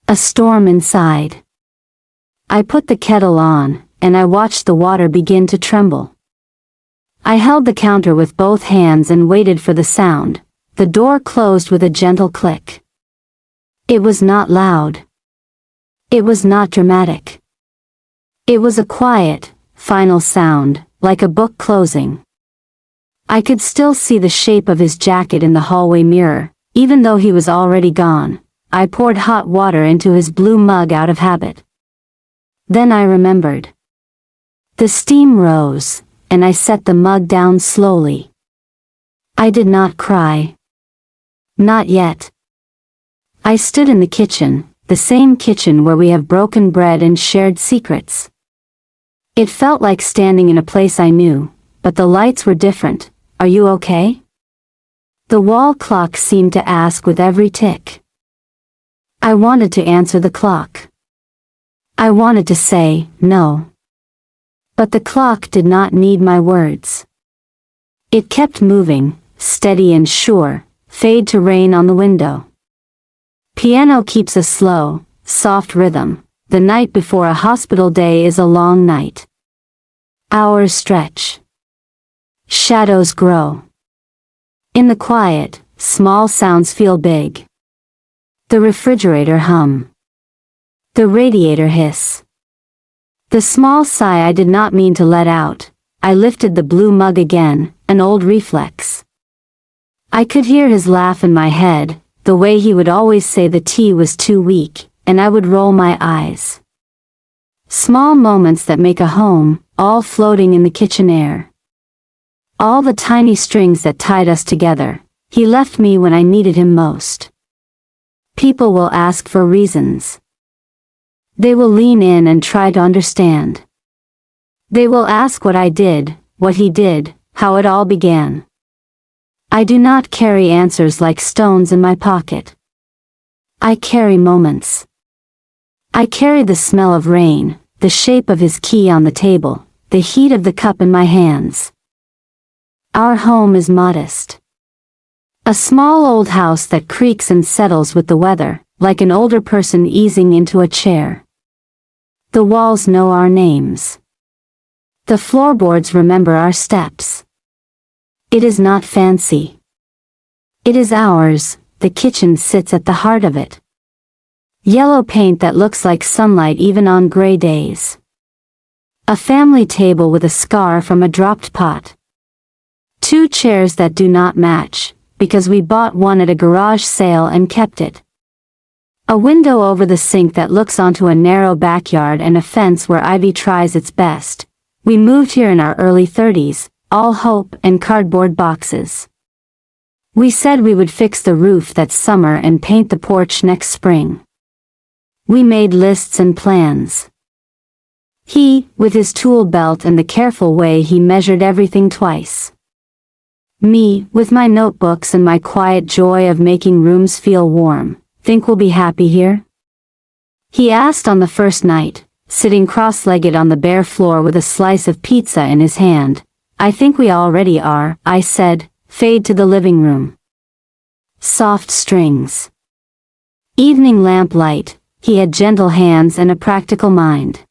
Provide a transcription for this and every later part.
A storm inside. I put the kettle on, and I watched the water begin to tremble. I held the counter with both hands and waited for the sound. The door closed with a gentle click. It was not loud. It was not dramatic. It was a quiet, final sound, like a book closing. I could still see the shape of his jacket in the hallway mirror, even though he was already gone. I poured hot water into his blue mug out of habit. Then I remembered. The steam rose, and I set the mug down slowly. I did not cry. Not yet. I stood in the kitchen, the same kitchen where we have broken bread and shared secrets. It felt like standing in a place I knew, but the lights were different. Are you okay? The wall clock seemed to ask with every tick. I wanted to answer the clock. I wanted to say, no. But the clock did not need my words. It kept moving, steady and sure, fade to rain on the window. Piano keeps a slow, soft rhythm. The night before a hospital day is a long night. Hours stretch. Shadows grow. In the quiet, small sounds feel big. The refrigerator hum. The radiator hiss. The small sigh I did not mean to let out. I lifted the blue mug again, an old reflex. I could hear his laugh in my head, the way he would always say the tea was too weak, and I would roll my eyes. Small moments that make a home, all floating in the kitchen air. All the tiny strings that tied us together. He left me when I needed him most. People will ask for reasons. They will lean in and try to understand. They will ask what I did, what he did, how it all began. I do not carry answers like stones in my pocket. I carry moments. I carry the smell of rain, the shape of his key on the table, the heat of the cup in my hands. Our home is modest. A small old house that creaks and settles with the weather, like an older person easing into a chair. The walls know our names. The floorboards remember our steps. It is not fancy. It is ours. The kitchen sits at the heart of it. Yellow paint that looks like sunlight even on gray days. A family table with a scar from a dropped pot. 2 chairs that do not match, because we bought one at a garage sale and kept it. A window over the sink that looks onto a narrow backyard and a fence where ivy tries its best. We moved here in our early 30s, all hope and cardboard boxes. We said we would fix the roof that summer and paint the porch next spring. We made lists and plans. He, with his tool belt and the careful way he measured everything twice. Me, with my notebooks and my quiet joy of making rooms feel warm. Think we'll be happy here? He asked on the first night, sitting cross-legged on the bare floor with a slice of pizza in his hand. I think we already are, I said. Fade to the living room. Soft strings. Evening lamp light. He had gentle hands and a practical mind.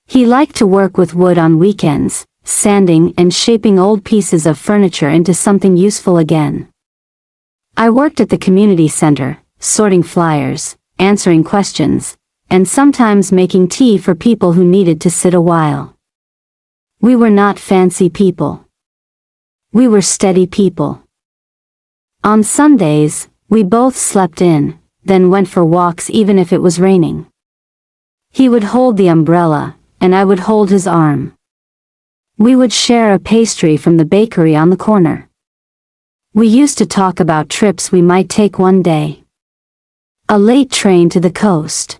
He liked to work with wood on weekends, sanding and shaping old pieces of furniture into something useful again. I worked at the community center, sorting flyers, answering questions, and sometimes making tea for people who needed to sit a while. We were not fancy people. We were steady people. On Sundays, we both slept in, then went for walks even if it was raining. He would hold the umbrella, and I would hold his arm. We would share a pastry from the bakery on the corner. We used to talk about trips we might take one day. A late train to the coast.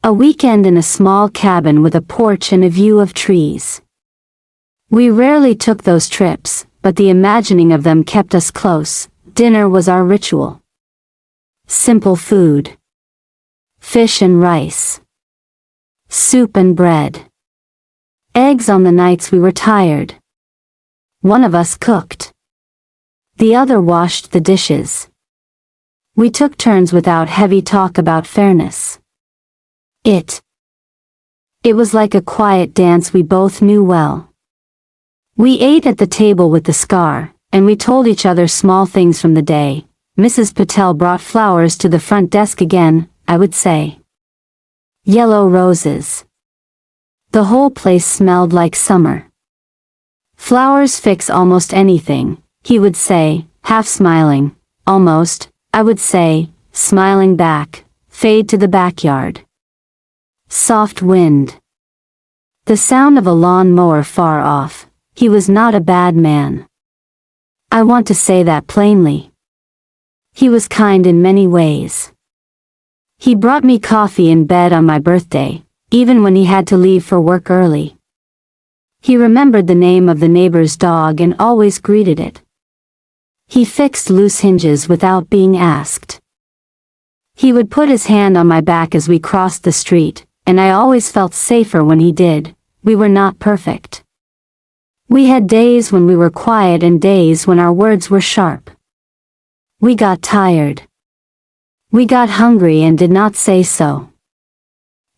A weekend in a small cabin with a porch and a view of trees. We rarely took those trips, but the imagining of them kept us close. Dinner was our ritual. Simple food. Fish and rice. Soup and bread. Eggs on the nights we were tired. One of us cooked. The other washed the dishes. We took turns without heavy talk about fairness. It was like a quiet dance we both knew well. We ate at the table with the scar, and we told each other small things from the day. Mrs. Patel brought flowers to the front desk again, I would say. Yellow roses. The whole place smelled like summer. Flowers fix almost anything, he would say, half smiling. Almost, I would say, smiling back. Fade to the backyard. Soft wind. The sound of a lawn mower far off. He was not a bad man. I want to say that plainly. He was kind in many ways. He brought me coffee in bed on my birthday, even when he had to leave for work early. He remembered the name of the neighbor's dog and always greeted it. He fixed loose hinges without being asked. He would put his hand on my back as we crossed the street, and I always felt safer when he did. We were not perfect. We had days when we were quiet and days when our words were sharp. We got tired. We got hungry and did not say so.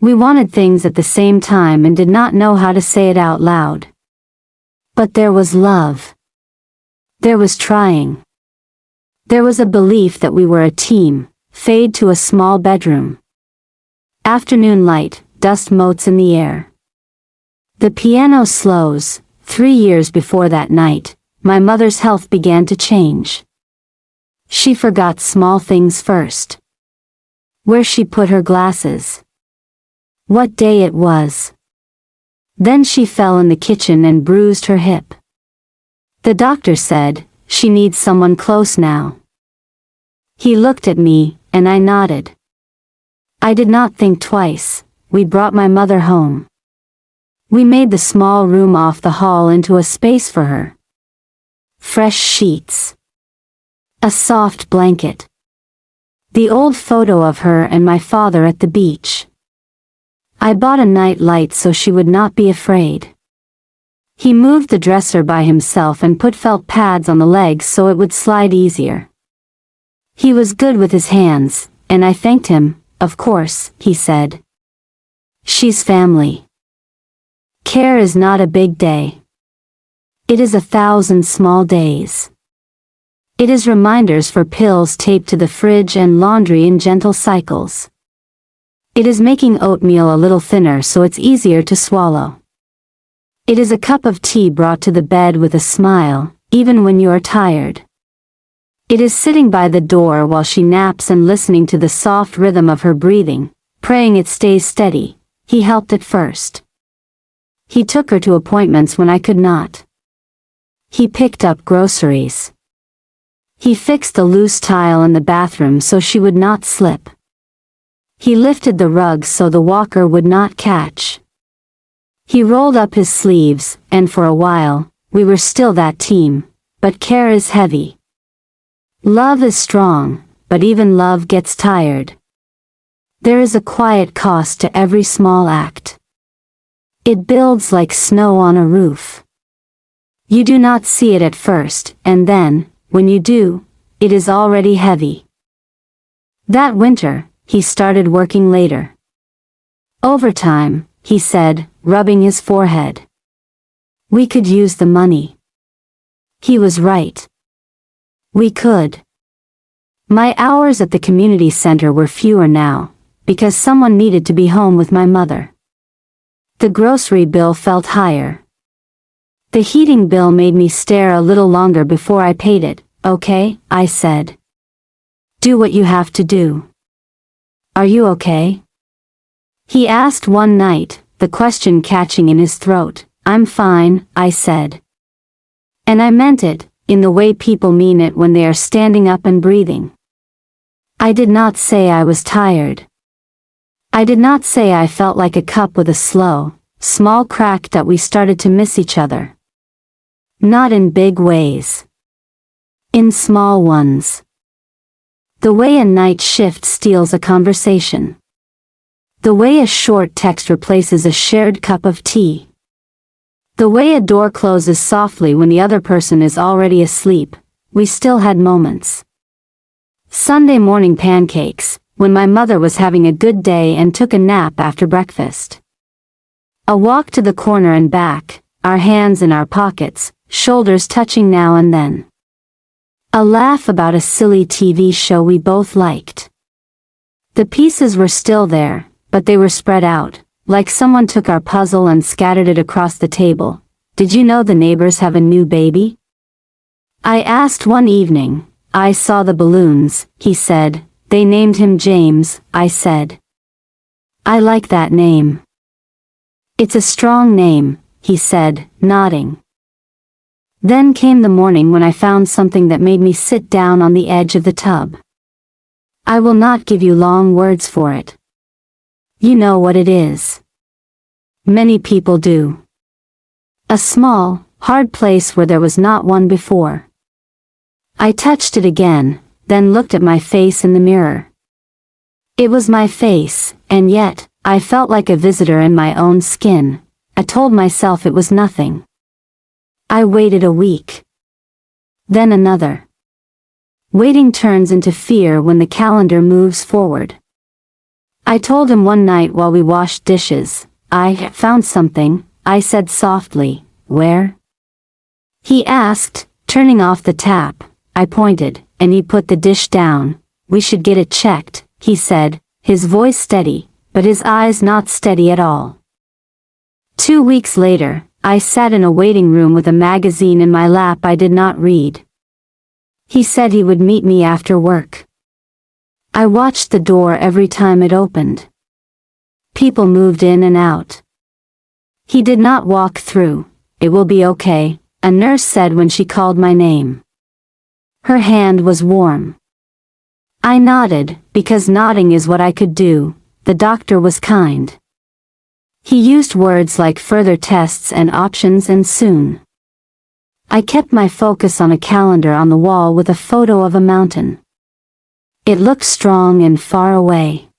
We wanted things at the same time and did not know how to say it out loud. But there was love. There was trying. There was a belief that we were a team. Fade to a small bedroom. Afternoon light, dust motes in the air. The piano slows. 3 years before that night, my mother's health began to change. She forgot small things first. Where she put her glasses. What day it was. Then she fell in the kitchen and bruised her hip. The doctor said, she needs someone close now. He looked at me, and I nodded. I did not think twice. We brought my mother home. We made the small room off the hall into a space for her. Fresh sheets. A soft blanket. The old photo of her and my father at the beach. I bought a night light so she would not be afraid. He moved the dresser by himself and put felt pads on the legs so it would slide easier. He was good with his hands, and I thanked him. Of course, he said. She's family. Care is not a big day. It is 1,000 small days. It is reminders for pills taped to the fridge and laundry in gentle cycles. It is making oatmeal a little thinner so it's easier to swallow. It is a cup of tea brought to the bed with a smile, even when you are tired. It is sitting by the door while she naps and listening to the soft rhythm of her breathing, praying it stays steady. He helped at first. He took her to appointments when I could not. He picked up groceries. He fixed the loose tile in the bathroom so she would not slip. He lifted the rug so the walker would not catch. He rolled up his sleeves, and for a while, we were still that team, but care is heavy. Love is strong, but even love gets tired. There is a quiet cost to every small act. It builds like snow on a roof. You do not see it at first, and then, when you do, it is already heavy. That winter, he started working later. Overtime, he said, rubbing his forehead. We could use the money. He was right. We could. My hours at the community center were fewer now, because someone needed to be home with my mother. The grocery bill felt higher. The heating bill made me stare a little longer before I paid it. Okay, I said. Do what you have to do. Are you okay? He asked one night, the question catching in his throat. I'm fine, I said. And I meant it, in the way people mean it when they are standing up and breathing. I did not say I was tired. I did not say I felt like a cup with a slow, small crack that we started to miss each other. Not in big ways. In small ones. The way a night shift steals a conversation. The way a short text replaces a shared cup of tea. The way a door closes softly when the other person is already asleep. We still had moments. Sunday morning pancakes, when my mother was having a good day and took a nap after breakfast. A walk to the corner and back, our hands in our pockets, shoulders touching now and then. A laugh about a silly TV show we both liked. The pieces were still there, but they were spread out, like someone took our puzzle and scattered it across the table. Did you know the neighbors have a new baby? I asked one evening. I saw the balloons, he said. They named him James, I said. I like that name. It's a strong name, he said, nodding. Then came the morning when I found something that made me sit down on the edge of the tub. I will not give you long words for it. You know what it is. Many people do. A small, hard place where there was not one before. I touched it again, then looked at my face in the mirror. It was my face, and yet, I felt like a visitor in my own skin. I told myself it was nothing. I waited a week. Then another. Waiting turns into fear when the calendar moves forward. I told him one night while we washed dishes, I found something, I said softly. Where? He asked, turning off the tap. I pointed, and he put the dish down. We should get it checked, he said, his voice steady, but his eyes not steady at all. 2 weeks later, I sat in a waiting room with a magazine in my lap I did not read. He said he would meet me after work. I watched the door every time it opened. People moved in and out. He did not walk through. It will be okay, a nurse said when she called my name. Her hand was warm. I nodded, because nodding is what I could do. The doctor was kind. He used words like further tests and options and soon. I kept my focus on a calendar on the wall with a photo of a mountain. It looked strong and far away.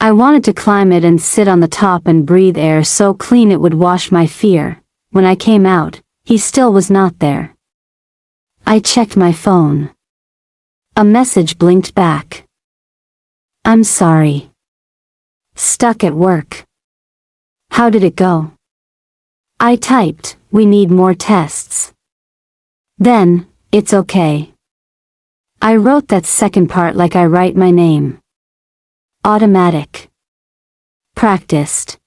I wanted to climb it and sit on the top and breathe air so clean it would wash my fear. When I came out, he still was not there. I checked my phone. A message blinked back. I'm sorry. Stuck at work. How did it go? I typed, we need more tests. Then, it's okay. I wrote that second part like I write my name. Automatic. Practiced.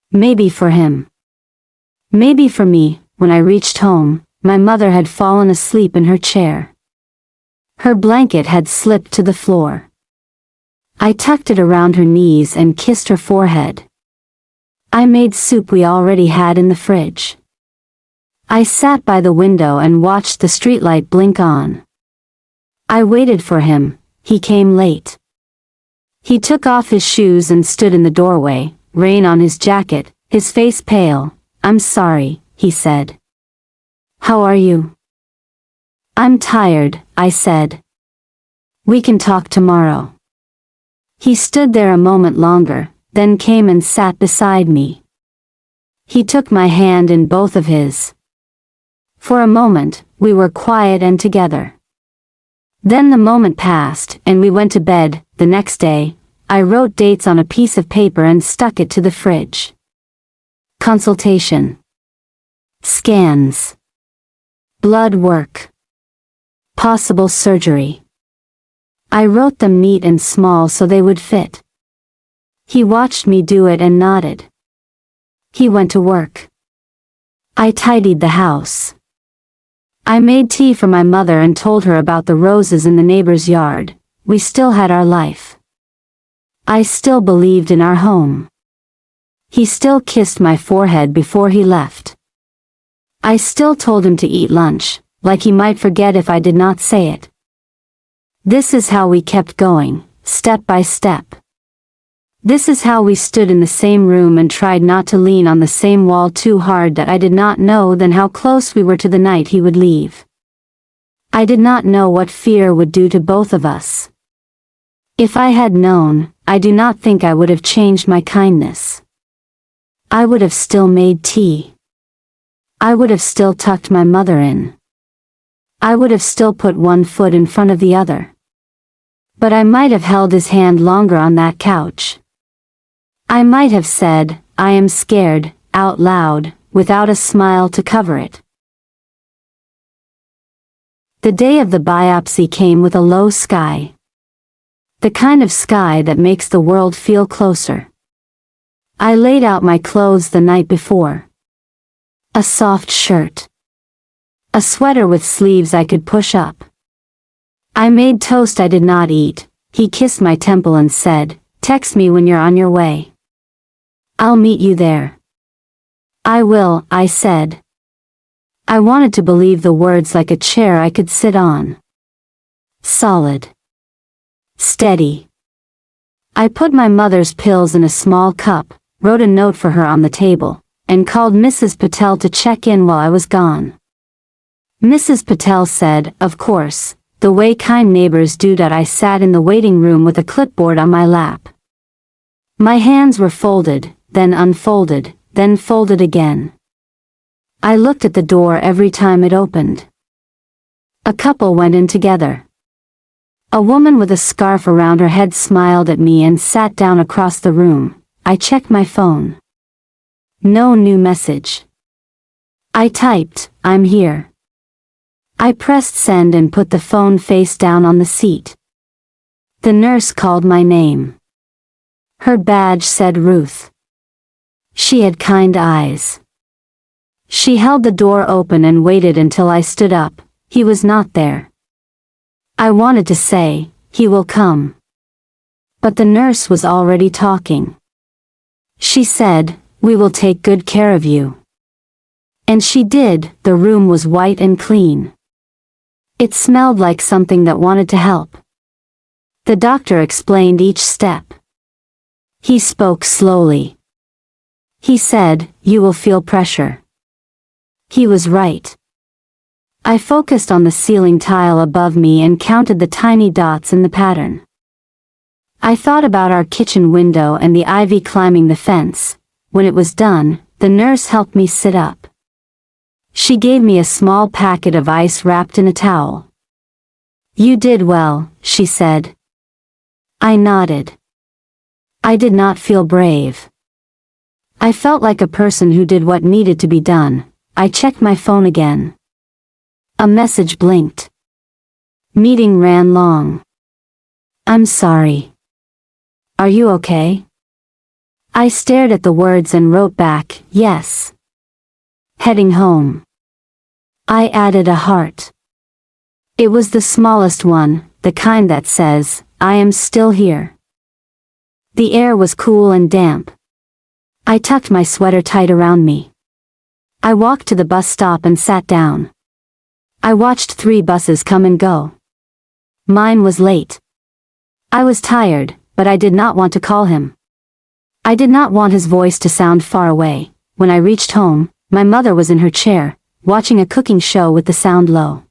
Maybe for him. Maybe for me. When I reached home, my mother had fallen asleep in her chair. Her blanket had slipped to the floor. I tucked it around her knees and kissed her forehead. I made soup we already had in the fridge. I sat by the window and watched the streetlight blink on. I waited for him. He came late. He took off his shoes and stood in the doorway, rain on his jacket, his face pale. I'm sorry, he said. How are you? I'm tired, I said. We can talk tomorrow. He stood there a moment longer, then came and sat beside me. He took my hand in both of his. For a moment, we were quiet and together. Then the moment passed, and we went to bed. The next day, I wrote dates on a piece of paper and stuck it to the fridge. Consultation. Scans. Blood work. Possible surgery. I wrote them neat and small so they would fit. He watched me do it and nodded. He went to work. I tidied the house. I made tea for my mother and told her about the roses in the neighbor's yard. We still had our life. I still believed in our home. He still kissed my forehead before he left. I still told him to eat lunch, like he might forget if I did not say it. This is how we kept going, step by step. This is how we stood in the same room and tried not to lean on the same wall too hard that I did not know then how close we were to the night he would leave. I did not know what fear would do to both of us. If I had known, I do not think I would have changed my kindness. I would have still made tea. I would have still tucked my mother in. I would have still put one foot in front of the other. But I might have held his hand longer on that couch. I might have said, "I am scared," out loud, without a smile to cover it. The day of the biopsy came with a low sky. The kind of sky that makes the world feel closer. I laid out my clothes the night before. A soft shirt. A sweater with sleeves I could push up. I made toast I did not eat. He kissed my temple and said, "Text me when you're on your way. I'll meet you there." "I will," I said. I wanted to believe the words like a chair I could sit on. Solid. Steady. I put my mother's pills in a small cup, wrote a note for her on the table, and called Mrs. Patel to check in while I was gone. Mrs. Patel said, "Of course," the way kind neighbors do. That I sat in the waiting room with a clipboard on my lap. My hands were folded, then unfolded, then folded again. I looked at the door every time it opened. A couple went in together. A woman with a scarf around her head smiled at me and sat down across the room. I checked my phone. No new message. I typed, "I'm here." I pressed send and put the phone face down on the seat. The nurse called my name. Her badge said Ruth. She had kind eyes. She held the door open and waited until I stood up. He was not there. I wanted to say, "He will come." But the nurse was already talking. She said, "We will take good care of you." And she did. The room was white and clean. It smelled like something that wanted to help. The doctor explained each step. He spoke slowly. He said, "You will feel pressure." He was right. I focused on the ceiling tile above me and counted the tiny dots in the pattern. I thought about our kitchen window and the ivy climbing the fence. When it was done, the nurse helped me sit up. She gave me a small packet of ice wrapped in a towel. "You did well," she said. I nodded. I did not feel brave. I felt like a person who did what needed to be done. I checked my phone again. A message blinked. Meeting ran long. "I'm sorry. Are you okay?" I stared at the words and wrote back, "Yes. Heading home." I added a heart. It was the smallest one, the kind that says, "I am still here." The air was cool and damp. I tucked my sweater tight around me. I walked to the bus stop and sat down. I watched 3 buses come and go. Mine was late. I was tired, but I did not want to call him. I did not want his voice to sound far away. When I reached home, my mother was in her chair, watching a cooking show with the sound low.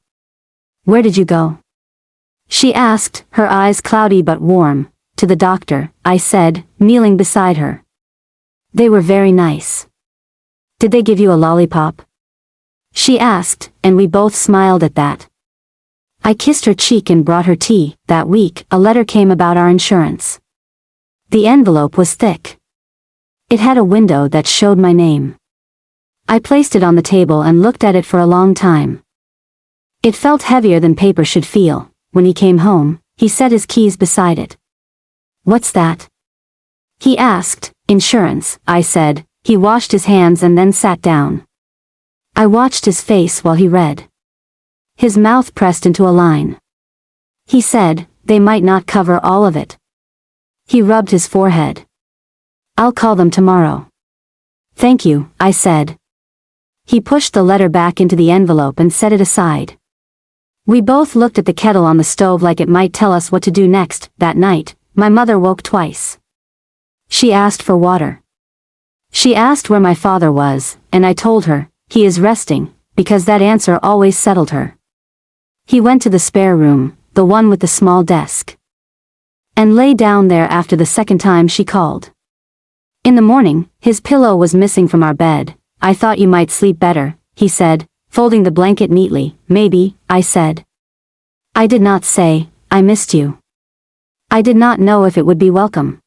"Where did you go?" she asked, her eyes cloudy but warm. "To the doctor," I said, kneeling beside her. "They were very nice." "Did they give you a lollipop?" she asked, and we both smiled at that. I kissed her cheek and brought her tea. That week, a letter came about our insurance. The envelope was thick. It had a window that showed my name. I placed it on the table and looked at it for a long time. It felt heavier than paper should feel. When he came home, he set his keys beside it. "What's that?" he asked. "Insurance," I said. He washed his hands and then sat down. I watched his face while he read. His mouth pressed into a line. He said, "They might not cover all of it." He rubbed his forehead. "I'll call them tomorrow." "Thank you," I said. He pushed the letter back into the envelope and set it aside. We both looked at the kettle on the stove like it might tell us what to do next. That night, my mother woke twice. She asked for water. She asked where my father was, and I told her, "He is resting," because that answer always settled her. He went to the spare room, the one with the small desk, and lay down there after the second time she called. In the morning, his pillow was missing from our bed. "I thought you might sleep better," he said, folding the blanket neatly. "Maybe," I said. I did not say, "I missed you." I did not know if it would be welcome.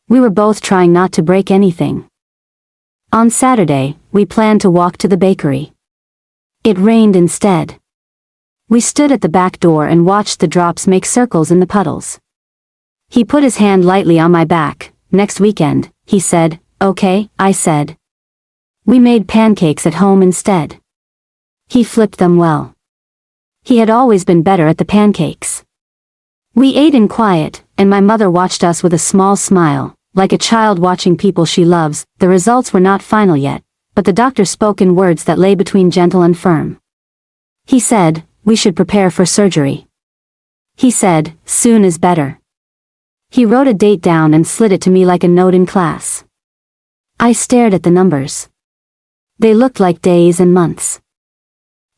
We were both trying not to break anything. On Saturday, we planned to walk to the bakery. It rained instead. We stood at the back door and watched the drops make circles in the puddles. He put his hand lightly on my back. Next weekend, he said. Okay, I said. We made pancakes at home instead. He flipped them well. He had always been better at the pancakes. We ate in quiet, and my mother watched us with a small smile, like a child watching people she loves. The results were not final yet, but the doctor spoke in words that lay between gentle and firm. He said, we should prepare for surgery. He said, soon is better. He wrote a date down and slid it to me like a note in class. I stared at the numbers. They looked like days and months.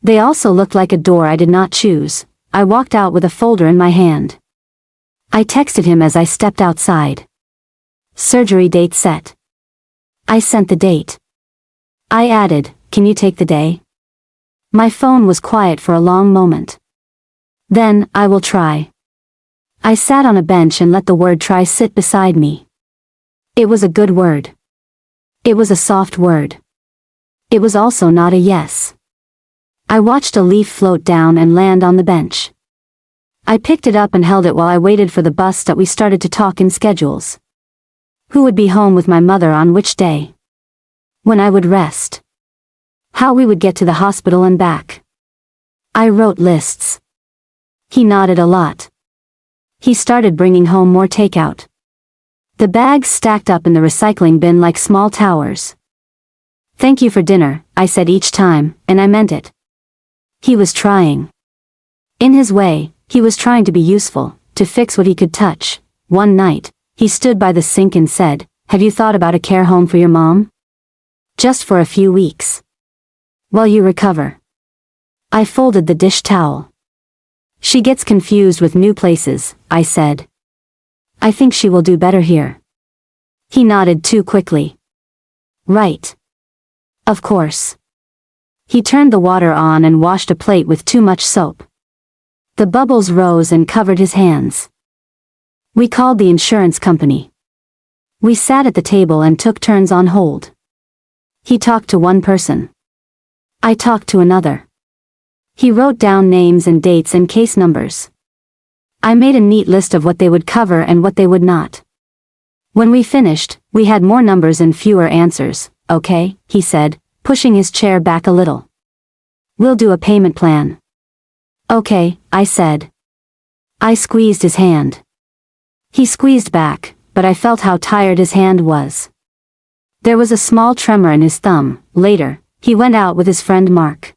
They also looked like a door I did not choose. I walked out with a folder in my hand. I texted him as I stepped outside. Surgery date set. I sent the date. I added, can you take the day? My phone was quiet for a long moment. Then, I will try. I sat on a bench and let the word try sit beside me. It was a good word. It was a soft word. It was also not a yes. I watched a leaf float down and land on the bench. I picked it up and held it while I waited for the bus that we started to talk in schedules. Who would be home with my mother on which day? When I would rest. How we would get to the hospital and back. I wrote lists. He nodded a lot. He started bringing home more takeout. The bags stacked up in the recycling bin like small towers. Thank you for dinner, I said each time, and I meant it. He was trying. In his way, he was trying to be useful, to fix what he could touch. One night, he stood by the sink and said, have you thought about a care home for your mom? Just for a few weeks. While you recover. I folded the dish towel. She gets confused with new places, I said. I think she will do better here. He nodded too quickly. Right. Of course. He turned the water on and washed a plate with too much soap. The bubbles rose and covered his hands. We called the insurance company. We sat at the table and took turns on hold. He talked to one person. I talked to another. He wrote down names and dates and case numbers. I made a neat list of what they would cover and what they would not. When we finished, we had more numbers and fewer answers. Okay, he said, pushing his chair back a little. We'll do a payment plan. Okay, I said. I squeezed his hand. He squeezed back, but I felt how tired his hand was. There was a small tremor in his thumb. Later, he went out with his friend Mark.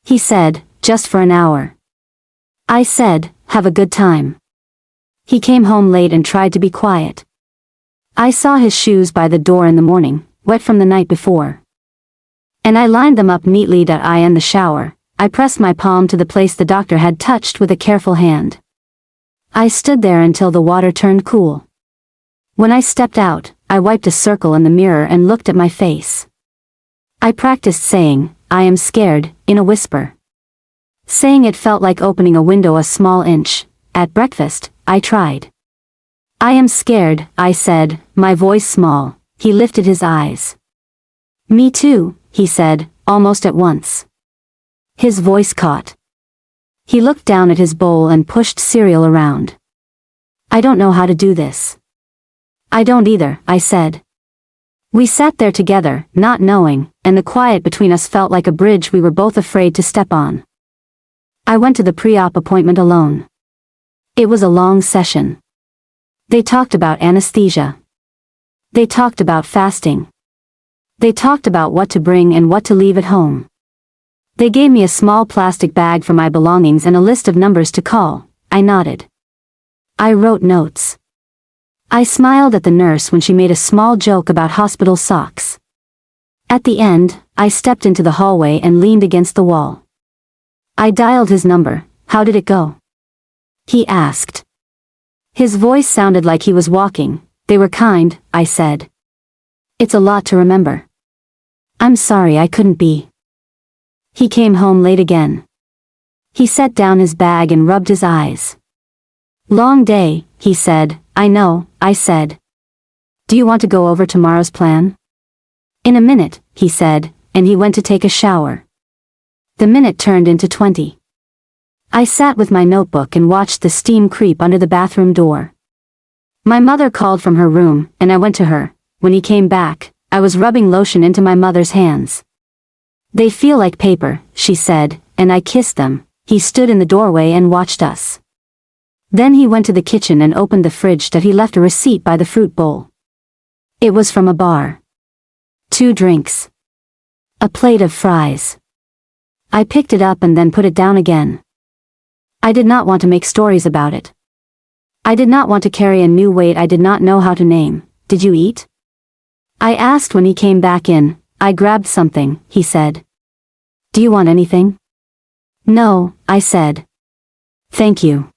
He said, just for an hour. I said, have a good time. He came home late and tried to be quiet. I saw his shoes by the door in the morning, wet from the night before. And I lined them up neatly. I in the shower. I pressed my palm to the place the doctor had touched with a careful hand. I stood there until the water turned cool. When I stepped out, I wiped a circle in the mirror and looked at my face. I practiced saying, I am scared, in a whisper. Saying it felt like opening a window a small inch. At breakfast, I tried. I am scared, I said, my voice small. He lifted his eyes. Me too, he said, almost at once. His voice caught. He looked down at his bowl and pushed cereal around. I don't know how to do this. I don't either, I said. We sat there together, not knowing, and the quiet between us felt like a bridge we were both afraid to step on. I went to the pre-op appointment alone. It was a long session. They talked about anesthesia. They talked about fasting. They talked about what to bring and what to leave at home. They gave me a small plastic bag for my belongings and a list of numbers to call. I nodded. I wrote notes. I smiled at the nurse when she made a small joke about hospital socks. At the end, I stepped into the hallway and leaned against the wall. I dialed his number. How did it go? He asked. His voice sounded like he was walking. They were kind, I said. It's a lot to remember. I'm sorry I couldn't be. He came home late again. He set down his bag and rubbed his eyes. Long day, he said. I know, I said. Do you want to go over tomorrow's plan? In a minute, he said, and he went to take a shower. The minute turned into 20. I sat with my notebook and watched the steam creep under the bathroom door. My mother called from her room, and I went to her. When he came back, I was rubbing lotion into my mother's hands. They feel like paper, she said, and I kissed them. He stood in the doorway and watched us. Then he went to the kitchen and opened the fridge that he left a receipt by the fruit bowl. It was from a bar. 2 drinks. A plate of fries. I picked it up and then put it down again. I did not want to make stories about it. I did not want to carry a new weight I did not know how to name. Did you eat? I asked when he came back in. I grabbed something, he said. Do you want anything? No, I said. Thank you.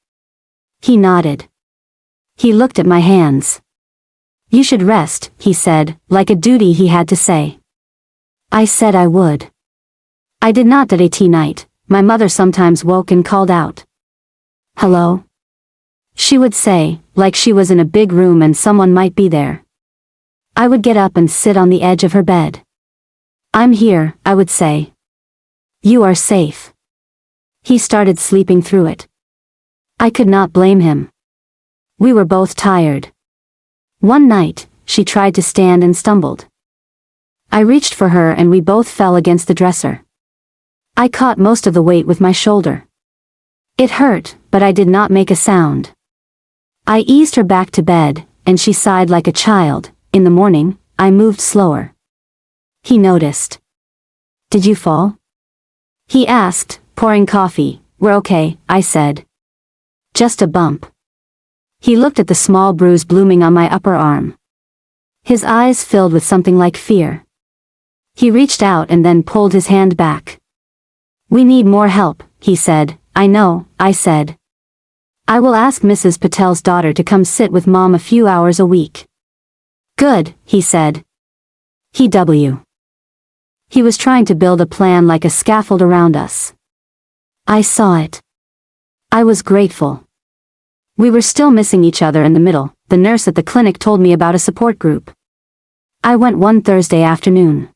He nodded. He looked at my hands. You should rest, he said, like a duty he had to say. I said I would. I did not that at night. My mother sometimes woke and called out. Hello? She would say, like she was in a big room and someone might be there. I would get up and sit on the edge of her bed. I'm here, I would say. You are safe. He started sleeping through it. I could not blame him. We were both tired. One night, she tried to stand and stumbled. I reached for her and we both fell against the dresser. I caught most of the weight with my shoulder. It hurt, but I did not make a sound. I eased her back to bed, and she sighed like a child. In the morning, I moved slower. He noticed. Did you fall? He asked, pouring coffee. We're okay, I said. Just a bump. He looked at the small bruise blooming on my upper arm. His eyes filled with something like fear. He reached out and then pulled his hand back. We need more help, he said. I know, I said. I will ask Mrs. Patel's daughter to come sit with Mom a few hours a week. Good, he said. He was trying to build a plan like a scaffold around us. I saw it. I was grateful. We were still missing each other in the middle. The nurse at the clinic told me about a support group. I went one Thursday afternoon.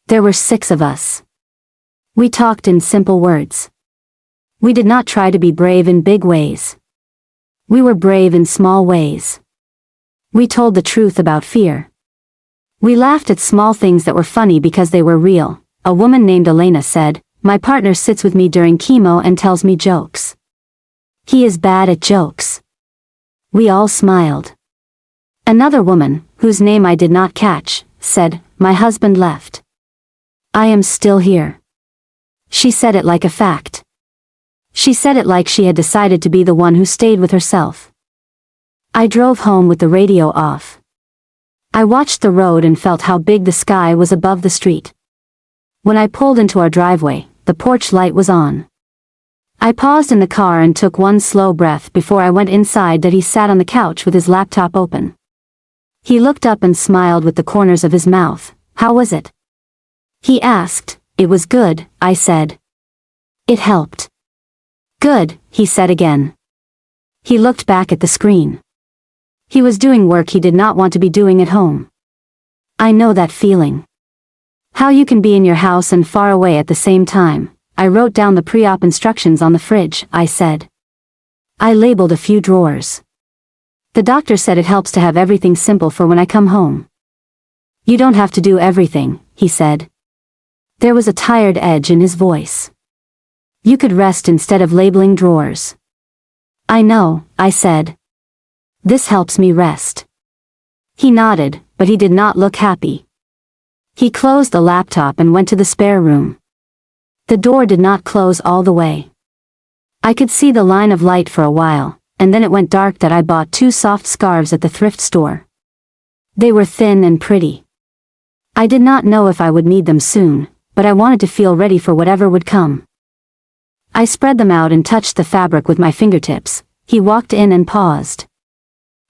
There were 6 of us. We talked in simple words. We did not try to be brave in big ways. We were brave in small ways. We told the truth about fear. We laughed at small things that were funny because they were real. A woman named Elena said, my partner sits with me during chemo and tells me jokes. He is bad at jokes. We all smiled. Another woman, whose name I did not catch, said, my husband left. I am still here. She said it like a fact. She said it like she had decided to be the one who stayed with herself. I drove home with the radio off. I watched the road and felt how big the sky was above the street. When I pulled into our driveway, the porch light was on. I paused in the car and took one slow breath before I went inside. That he sat on the couch with his laptop open. He looked up and smiled with the corners of his mouth. How was it? He asked. It was good, I said. It helped. Good, he said again. He looked back at the screen. He was doing work he did not want to be doing at home. I know that feeling. How you can be in your house and far away at the same time. I wrote down the pre-op instructions on the fridge, I said. I labeled a few drawers. The doctor said it helps to have everything simple for when I come home. You don't have to do everything, he said. There was a tired edge in his voice. You could rest instead of labeling drawers. I know, I said. This helps me rest. He nodded, but he did not look happy. He closed the laptop and went to the spare room. The door did not close all the way. I could see the line of light for a while, and then it went dark. That I bought 2 soft scarves at the thrift store. They were thin and pretty. I did not know if I would need them soon, but I wanted to feel ready for whatever would come. I spread them out and touched the fabric with my fingertips. He walked in and paused.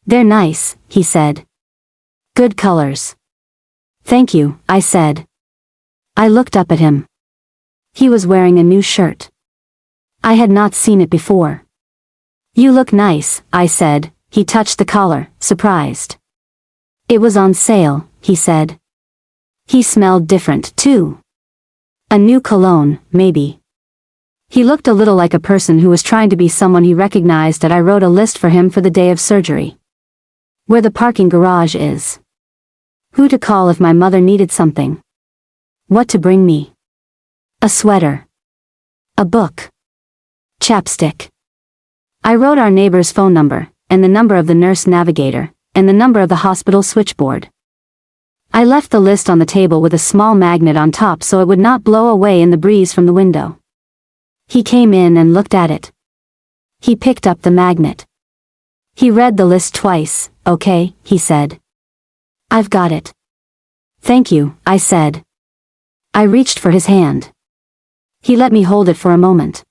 They're nice, he said. Good colors. Thank you, I said. I looked up at him. He was wearing a new shirt. I had not seen it before. You look nice, I said, He touched the collar, surprised. It was on sale, he said. He smelled different, too. A new cologne, maybe. He looked a little like a person who was trying to be someone he recognized. That I wrote a list for him for the day of surgery. Where the parking garage is. Who to call if my mother needed something. What to bring me. A sweater. A book. Chapstick. I wrote our neighbor's phone number, and the number of the nurse navigator, and the number of the hospital switchboard. I left the list on the table with a small magnet on top so it would not blow away in the breeze from the window. He came in and looked at it. He picked up the magnet. He read the list twice. Okay, he said. I've got it. Thank you, I said. I reached for his hand. He let me hold it for a moment.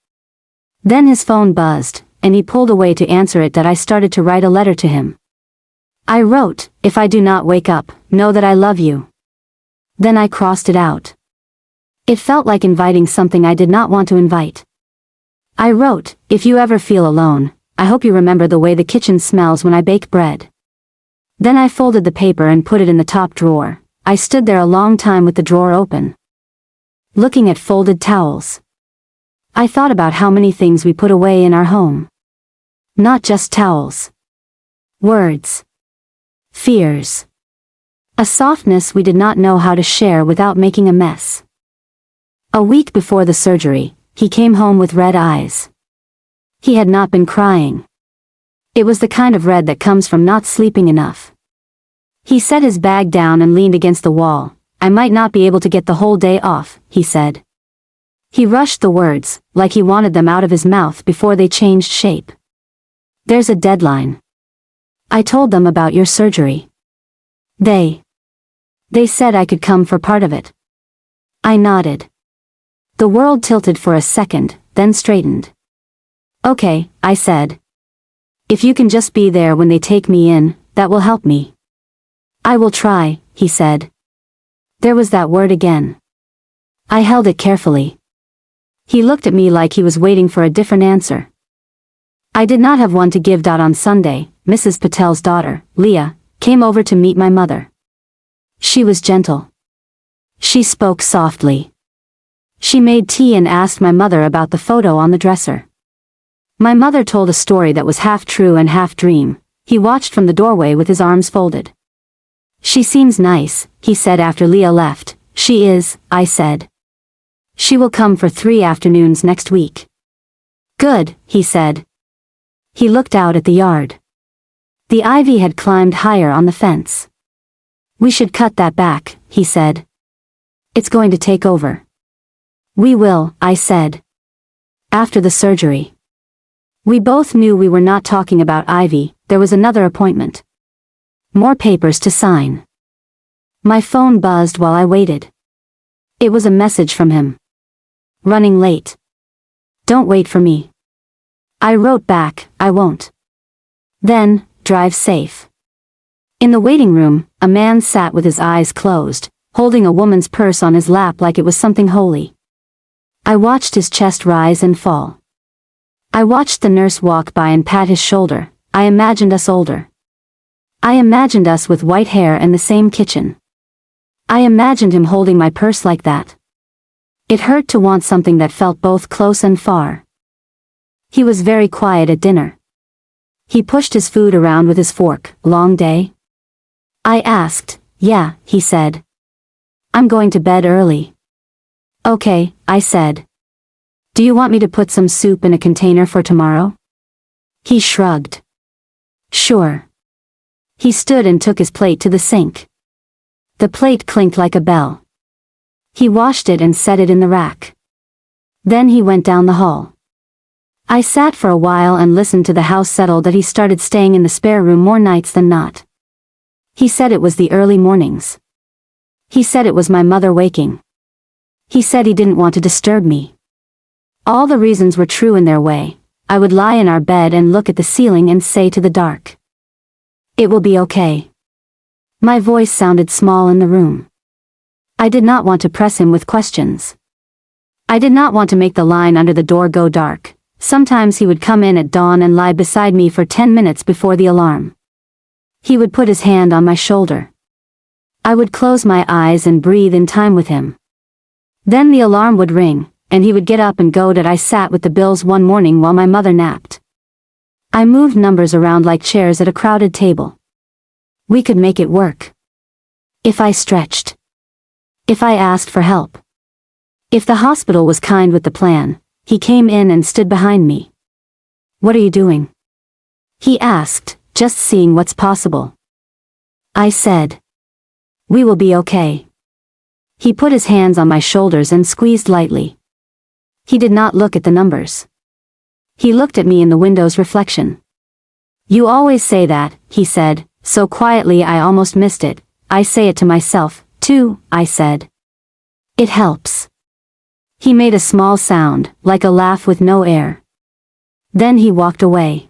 Then his phone buzzed, and he pulled away to answer it. That I started to write a letter to him. I wrote, if I do not wake up, know that I love you. Then I crossed it out. It felt like inviting something I did not want to invite. I wrote, if you ever feel alone, I hope you remember the way the kitchen smells when I bake bread. Then I folded the paper and put it in the top drawer. I stood there a long time with the drawer open, looking at folded towels. I thought about how many things we put away in our home. Not just towels. Words. Fears. A softness we did not know how to share without making a mess. A week before the surgery, he came home with red eyes. He had not been crying. It was the kind of red that comes from not sleeping enough. He set his bag down and leaned against the wall. I might not be able to get the whole day off, he said. He rushed the words, like he wanted them out of his mouth before they changed shape. There's a deadline. I told them about your surgery. They said I could come for part of it. I nodded. The world tilted for a second, then straightened. Okay, I said. If you can just be there when they take me in, that will help me. I will try, he said. There was that word again. I held it carefully. He looked at me like he was waiting for a different answer. I did not have one to give. On Sunday, Mrs. Patel's daughter, Leah, came over to meet my mother. She was gentle. She spoke softly. She made tea and asked my mother about the photo on the dresser. My mother told a story that was half true and half dream. He watched from the doorway with his arms folded. She seems nice, he said after Leah left. She is, I said. She will come for 3 afternoons next week. Good, he said. He looked out at the yard. The ivy had climbed higher on the fence. We should cut that back, he said. It's going to take over. We will, I said. After the surgery. We both knew we were not talking about Ivy. There was another appointment. More papers to sign. My phone buzzed while I waited. It was a message from him. Running late. Don't wait for me. I wrote back, I won't. Then, drive safe. In the waiting room, a man sat with his eyes closed, holding a woman's purse on his lap like it was something holy. I watched his chest rise and fall. I watched the nurse walk by and pat his shoulder. I imagined us older. I imagined us with white hair and the same kitchen. I imagined him holding my purse like that. It hurt to want something that felt both close and far. He was very quiet at dinner. He pushed his food around with his fork. Long day? I asked. Yeah, he said. I'm going to bed early. Okay, I said. Do you want me to put some soup in a container for tomorrow? He shrugged. Sure. He stood and took his plate to the sink. The plate clinked like a bell. He washed it and set it in the rack. Then he went down the hall. I sat for a while and listened to the house settle that he started staying in the spare room more nights than not. He said it was the early mornings. He said it was my mother waking. He said he didn't want to disturb me. All the reasons were true in their way. I would lie in our bed and look at the ceiling and say to the dark, "It will be okay." My voice sounded small in the room. I did not want to press him with questions. I did not want to make the line under the door go dark. Sometimes he would come in at dawn and lie beside me for 10 minutes before the alarm. He would put his hand on my shoulder. I would close my eyes and breathe in time with him. Then the alarm would ring, and he would get up and go. I sat with the bills one morning while my mother napped. I moved numbers around like chairs at a crowded table. We could make it work. If I stretched. If I asked for help. If the hospital was kind with the plan, he came in and stood behind me. "What are you doing?" he asked, "Just seeing what's possible." I said. "We will be okay." He put his hands on my shoulders and squeezed lightly. He did not look at the numbers. He looked at me in the window's reflection. "You always say that," he said, so quietly I almost missed it. "I say it to myself, too," I said. "It helps." He made a small sound, like a laugh with no air. Then he walked away.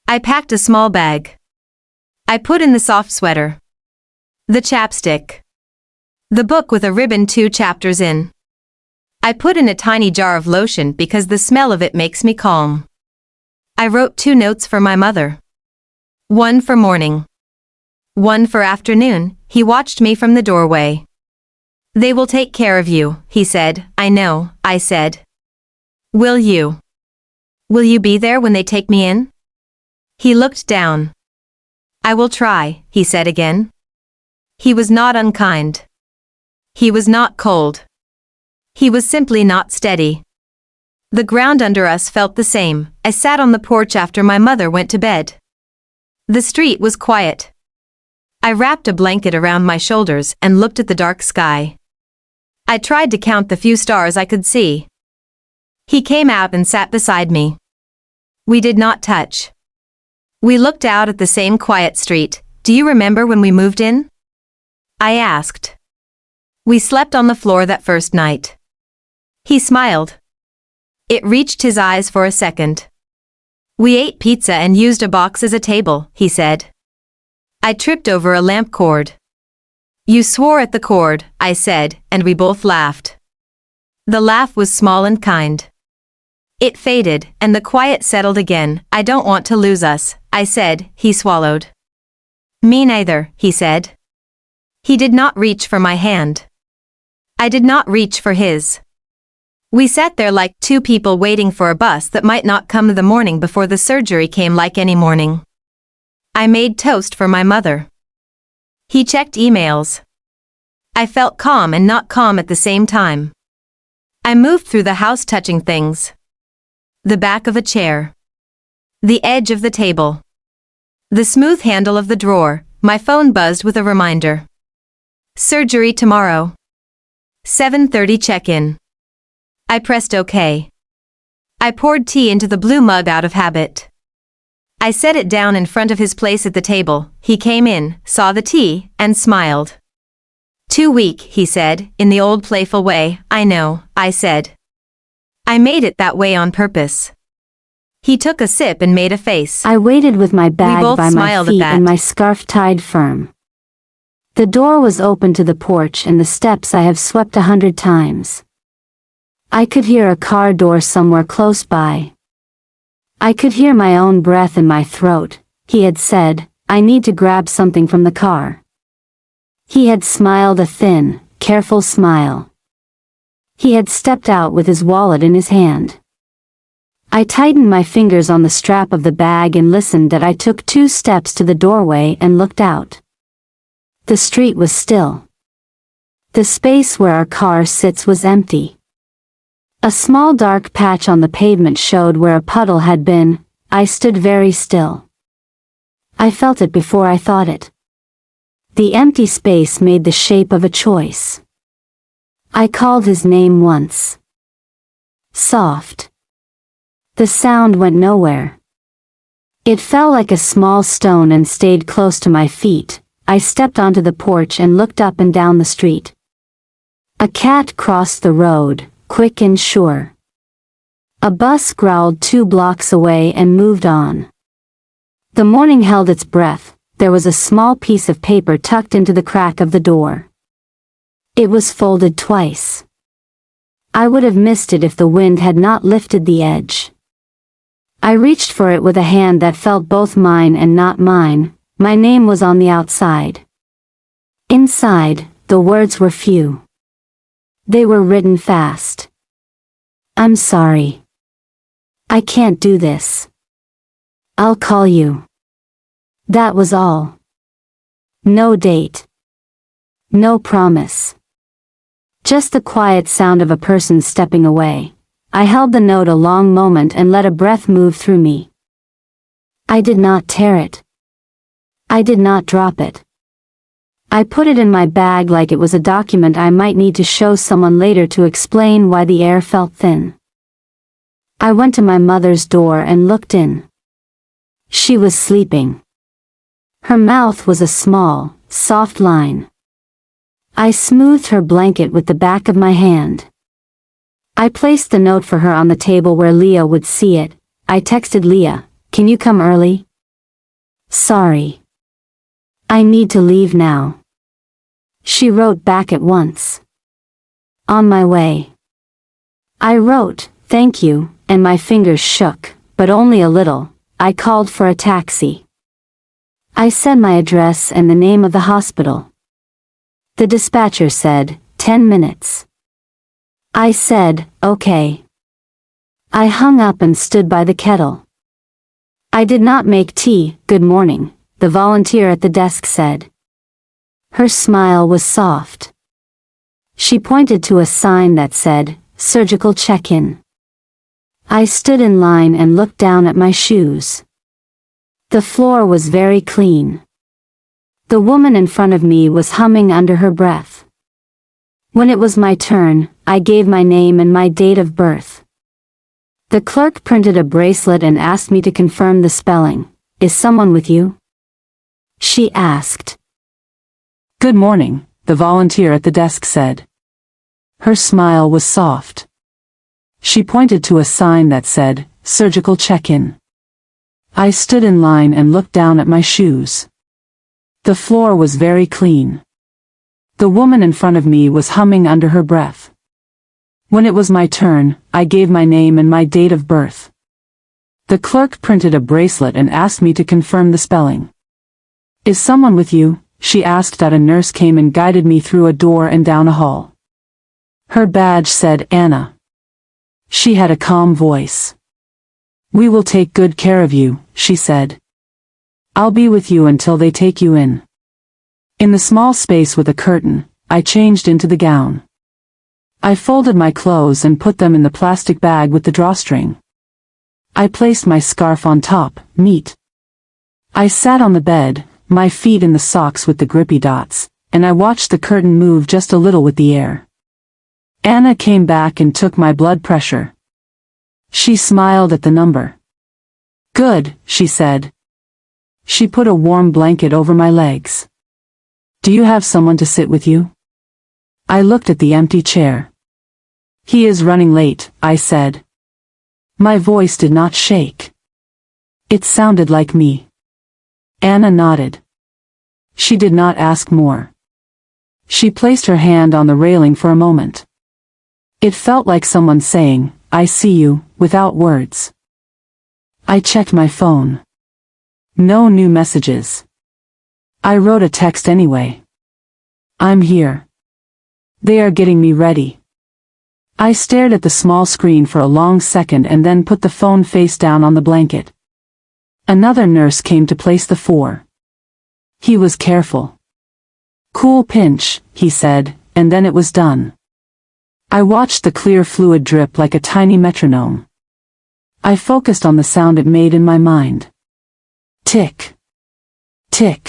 I packed a small bag. I put in the soft sweater, the chapstick, the book with a ribbon 2 chapters in. I put in a tiny jar of lotion because the smell of it makes me calm. I wrote 2 notes for my mother. One for morning. One for afternoon. He watched me from the doorway. "They will take care of you," he said. "I know," I said. "Will you? Will you be there when they take me in?" He looked down. "I will try," he said again. He was not unkind. He was not cold. He was simply not steady. The ground under us felt the same. I sat on the porch after my mother went to bed. The street was quiet. I wrapped a blanket around my shoulders and looked at the dark sky. I tried to count the few stars I could see. He came out and sat beside me. We did not touch. We looked out at the same quiet street. "Do you remember when we moved in?" I asked. "We slept on the floor that first night." He smiled. It reached his eyes for a second. "We ate pizza and used a box as a table," he said. I tripped over a lamp cord. "You swore at the cord," I said, and we both laughed. The laugh was small and kind. It faded, and the quiet settled again. "I don't want to lose us," I said. He swallowed. "Me neither," he said. He did not reach for my hand. I did not reach for his. We sat there like 2 people waiting for a bus that might not come the morning before the surgery came, like any morning. I made toast for my mother. He checked emails. I felt calm and not calm at the same time. I moved through the house, touching things. The back of a chair. The edge of the table. The smooth handle of the drawer. My phone buzzed with a reminder. Surgery tomorrow. 7:30 check-in. I pressed OK. I poured tea into the blue mug out of habit. I set it down in front of his place at the table. He came in, saw the tea, and smiled. "Too weak," he said, in the old playful way. "I know," I said. "I made it that way on purpose." He took a sip and made a face. I waited with my bag by my feet and my scarf tied firm. The door was open to the porch and the steps I have swept 100 times. I could hear a car door somewhere close by. I could hear my own breath in my throat. He had said, "I need to grab something from the car." He had smiled a thin, careful smile. He had stepped out with his wallet in his hand. I tightened my fingers on the strap of the bag and listened. I took 2 steps to the doorway and looked out. The street was still. The space where our car sits was empty. A small dark patch on the pavement showed where a puddle had been. I stood very still. I felt it before I thought it. The empty space made the shape of a choice. I called his name once. Soft. The sound went nowhere. It fell like a small stone and stayed close to my feet. I stepped onto the porch and looked up and down the street. A cat crossed the road, quick and sure. A bus growled 2 blocks away and moved on. The morning held its breath. There was a small piece of paper tucked into the crack of the door. It was folded twice. I would have missed it if the wind had not lifted the edge. I reached for it with a hand that felt both mine and not mine. My name was on the outside. Inside, the words were few. They were written fast. I'm sorry. I can't do this. I'll call you. That was all. No date. No promise. Just the quiet sound of a person stepping away. I held the note a long moment and let a breath move through me. I did not tear it. I did not drop it. I put it in my bag like it was a document I might need to show someone later to explain why the air felt thin. I went to my mother's door and looked in. She was sleeping. Her mouth was a small, soft line. I smoothed her blanket with the back of my hand. I placed the note for her on the table where Leah would see it. I texted Leah, "Can you come early?" "Sorry. I need to leave now." She wrote back at once. "On my way." I wrote, "Thank you," and my fingers shook, but only a little. I called for a taxi. I said my address and the name of the hospital. The dispatcher said, 10 minutes. I said, okay. I hung up and stood by the kettle. I did not make tea. "Good morning," the volunteer at the desk said. Her smile was soft. She pointed to a sign that said, "Surgical check-in." I stood in line and looked down at my shoes. The floor was very clean. The woman in front of me was humming under her breath. When it was my turn, I gave my name and my date of birth. The clerk printed a bracelet and asked me to confirm the spelling. "Is someone with you?" she asked. "Good morning," the volunteer at the desk said. Her smile was soft. She pointed to a sign that said, "Surgical check-in." I stood in line and looked down at my shoes. The floor was very clean. The woman in front of me was humming under her breath. When it was my turn, I gave my name and my date of birth. The clerk printed a bracelet and asked me to confirm the spelling. "Is someone with you?" she asked. A nurse came and guided me through a door and down a hall. Her badge said Anna. She had a calm voice. "We will take good care of you," she said. "I'll be with you until they take you in." In the small space with a curtain, I changed into the gown. I folded my clothes and put them in the plastic bag with the drawstring. I placed my scarf on top, neat. I sat on the bed, my feet in the socks with the grippy dots, and I watched the curtain move just a little with the air. Anna came back and took my blood pressure. She smiled at the number. "Good," she said. She put a warm blanket over my legs. "Do you have someone to sit with you?" I looked at the empty chair. "He is running late," I said. My voice did not shake. It sounded like me. Anna nodded. She did not ask more. She placed her hand on the railing for a moment. It felt like someone saying, "I see you," without words. I checked my phone. No new messages. I wrote a text anyway. "I'm here. They are getting me ready." I stared at the small screen for a long second and then put the phone face down on the blanket. Another nurse came to place the 4. He was careful. "Cool pinch," he said, and then it was done. I watched the clear fluid drip like a tiny metronome. I focused on the sound it made in my mind. Tick. Tick.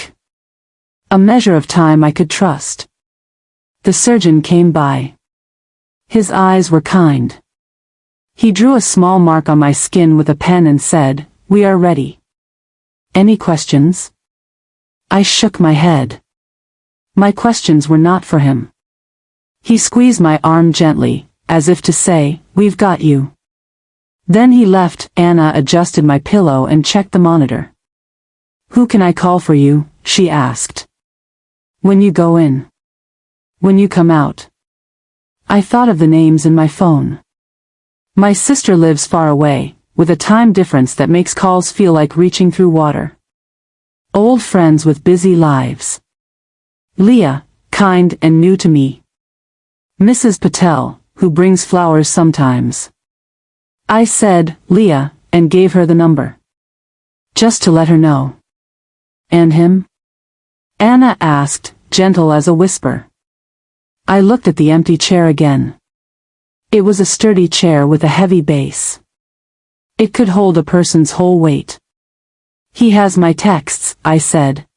A measure of time I could trust. The surgeon came by. His eyes were kind. He drew a small mark on my skin with a pen and said, "We are ready. Any questions?" I shook my head. My questions were not for him. He squeezed my arm gently, as if to say, "We've got you." Then he left. Anna adjusted my pillow and checked the monitor. "Who can I call for you?" she asked. "When you go in. When you come out." I thought of the names in my phone. My sister lives far away, with a time difference that makes calls feel like reaching through water. Old friends with busy lives. Leah, kind and new to me. Mrs. Patel, who brings flowers sometimes. I said, Leah, and gave her the number. Just to let her know. And him? Anna asked, gentle as a whisper. I looked at the empty chair again. It was a sturdy chair with a heavy base. It could hold a person's whole weight. He has my texts, I said.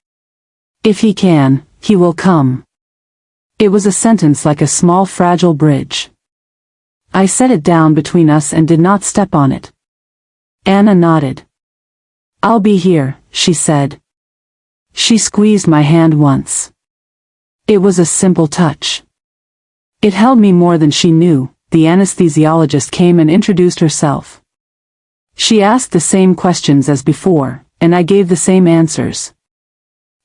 If he can, he will come. It was a sentence like a small fragile bridge. I set it down between us and did not step on it. Anna nodded. I'll be here, she said. She squeezed my hand once. It was a simple touch. It held me more than she knew. The anesthesiologist came and introduced herself. She asked the same questions as before, and I gave the same answers.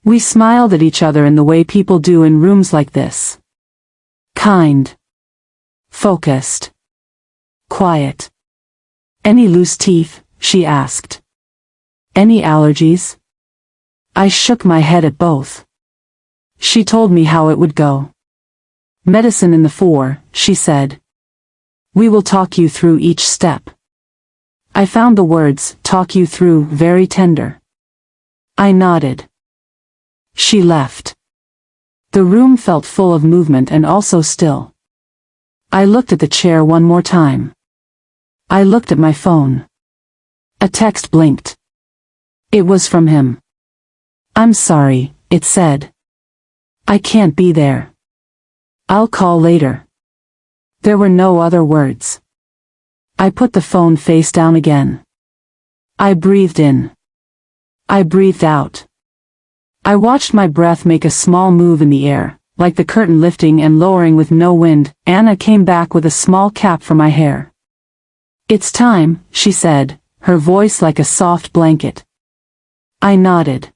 We smiled at each other in the way people do in rooms like this. Kind. Focused. Quiet. Any loose teeth? She asked. Any allergies? I shook my head at both. She told me how it would go. Medicine in the 4, she said. We will talk you through each step. I found the words, talk you through, very tender. I nodded. She left. The room felt full of movement and also still. I looked at the chair one more time. I looked at my phone. A text blinked. It was from him. I'm sorry, it said. I can't be there. I'll call later. There were no other words. I put the phone face down again. I breathed in. I breathed out. I watched my breath make a small move in the air, like the curtain lifting and lowering with no wind. Anna came back with a small cap for my hair. It's time, she said, her voice like a soft blanket. I nodded.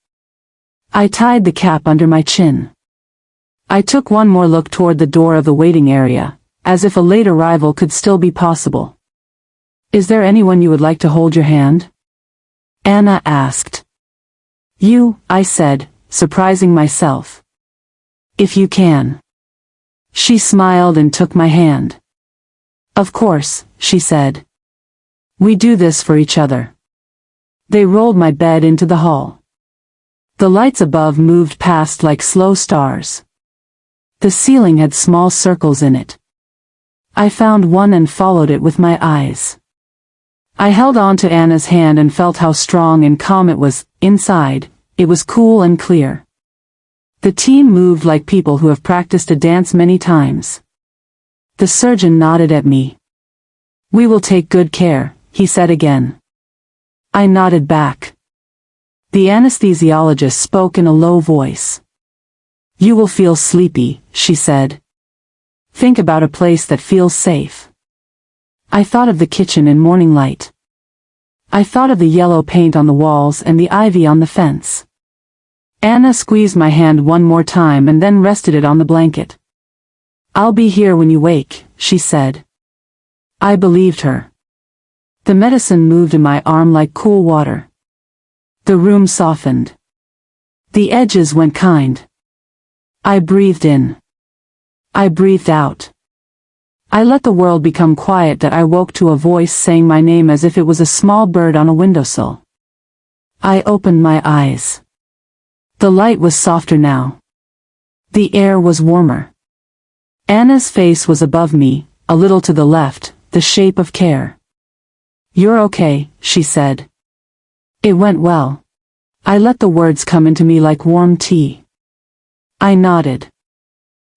I tied the cap under my chin. I took one more look toward the door of the waiting area, as if a late arrival could still be possible. Is there anyone you would like to hold your hand? Anna asked. You, I said, surprising myself. If you can. She smiled and took my hand. Of course, she said. We do this for each other. They rolled my bed into the hall. The lights above moved past like slow stars. The ceiling had small circles in it. I found one and followed it with my eyes. I held on to Anna's hand and felt how strong and calm it was. Inside, it was cool and clear. The team moved like people who have practiced a dance many times. The surgeon nodded at me. We will take good care, he said again. I nodded back. The anesthesiologist spoke in a low voice. You will feel sleepy, she said. Think about a place that feels safe. I thought of the kitchen in morning light. I thought of the yellow paint on the walls and the ivy on the fence. Anna squeezed my hand one more time and then rested it on the blanket. I'll be here when you wake, she said. I believed her. The medicine moved in my arm like cool water. The room softened. The edges went kind. I breathed in. I breathed out. I let the world become quiet that I woke to a voice saying my name as if it was a small bird on a windowsill. I opened my eyes. The light was softer now. The air was warmer. Anna's face was above me, a little to the left, the shape of care. You're okay, she said. It went well. I let the words come into me like warm tea. I nodded.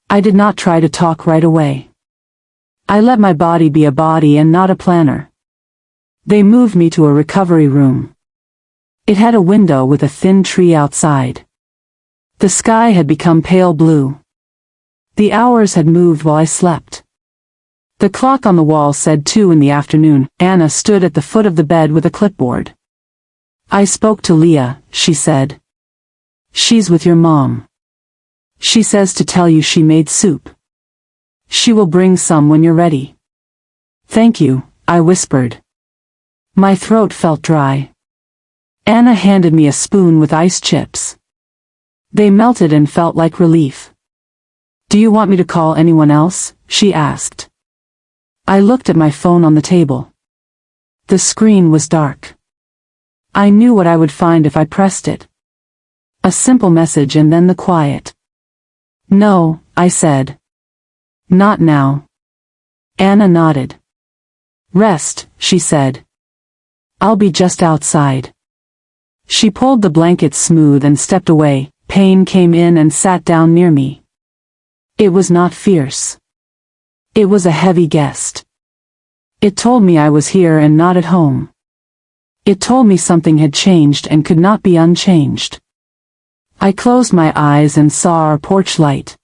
I did not try to talk right away. I let my body be a body and not a planner. They moved me to a recovery room. It had a window with a thin tree outside. The sky had become pale blue. The hours had moved while I slept. The clock on the wall said 2 in the afternoon. Anna stood at the foot of the bed with a clipboard. I spoke to Leah, she said. She's with your mom. She says to tell you she made soup. She will bring some when you're ready. Thank you, I whispered. My throat felt dry. Anna handed me a spoon with ice chips. They melted and felt like relief. "Do you want me to call anyone else?" she asked. I looked at my phone on the table. The screen was dark. I knew what I would find if I pressed it. A simple message and then the quiet. "No," I said. "Not now." Anna nodded. "Rest," she said. "I'll be just outside." She pulled the blanket smooth and stepped away. Pain came in and sat down near me. It was not fierce. It was a heavy guest. It told me I was here and not at home. It told me something had changed and could not be unchanged. I closed my eyes and saw our porch light.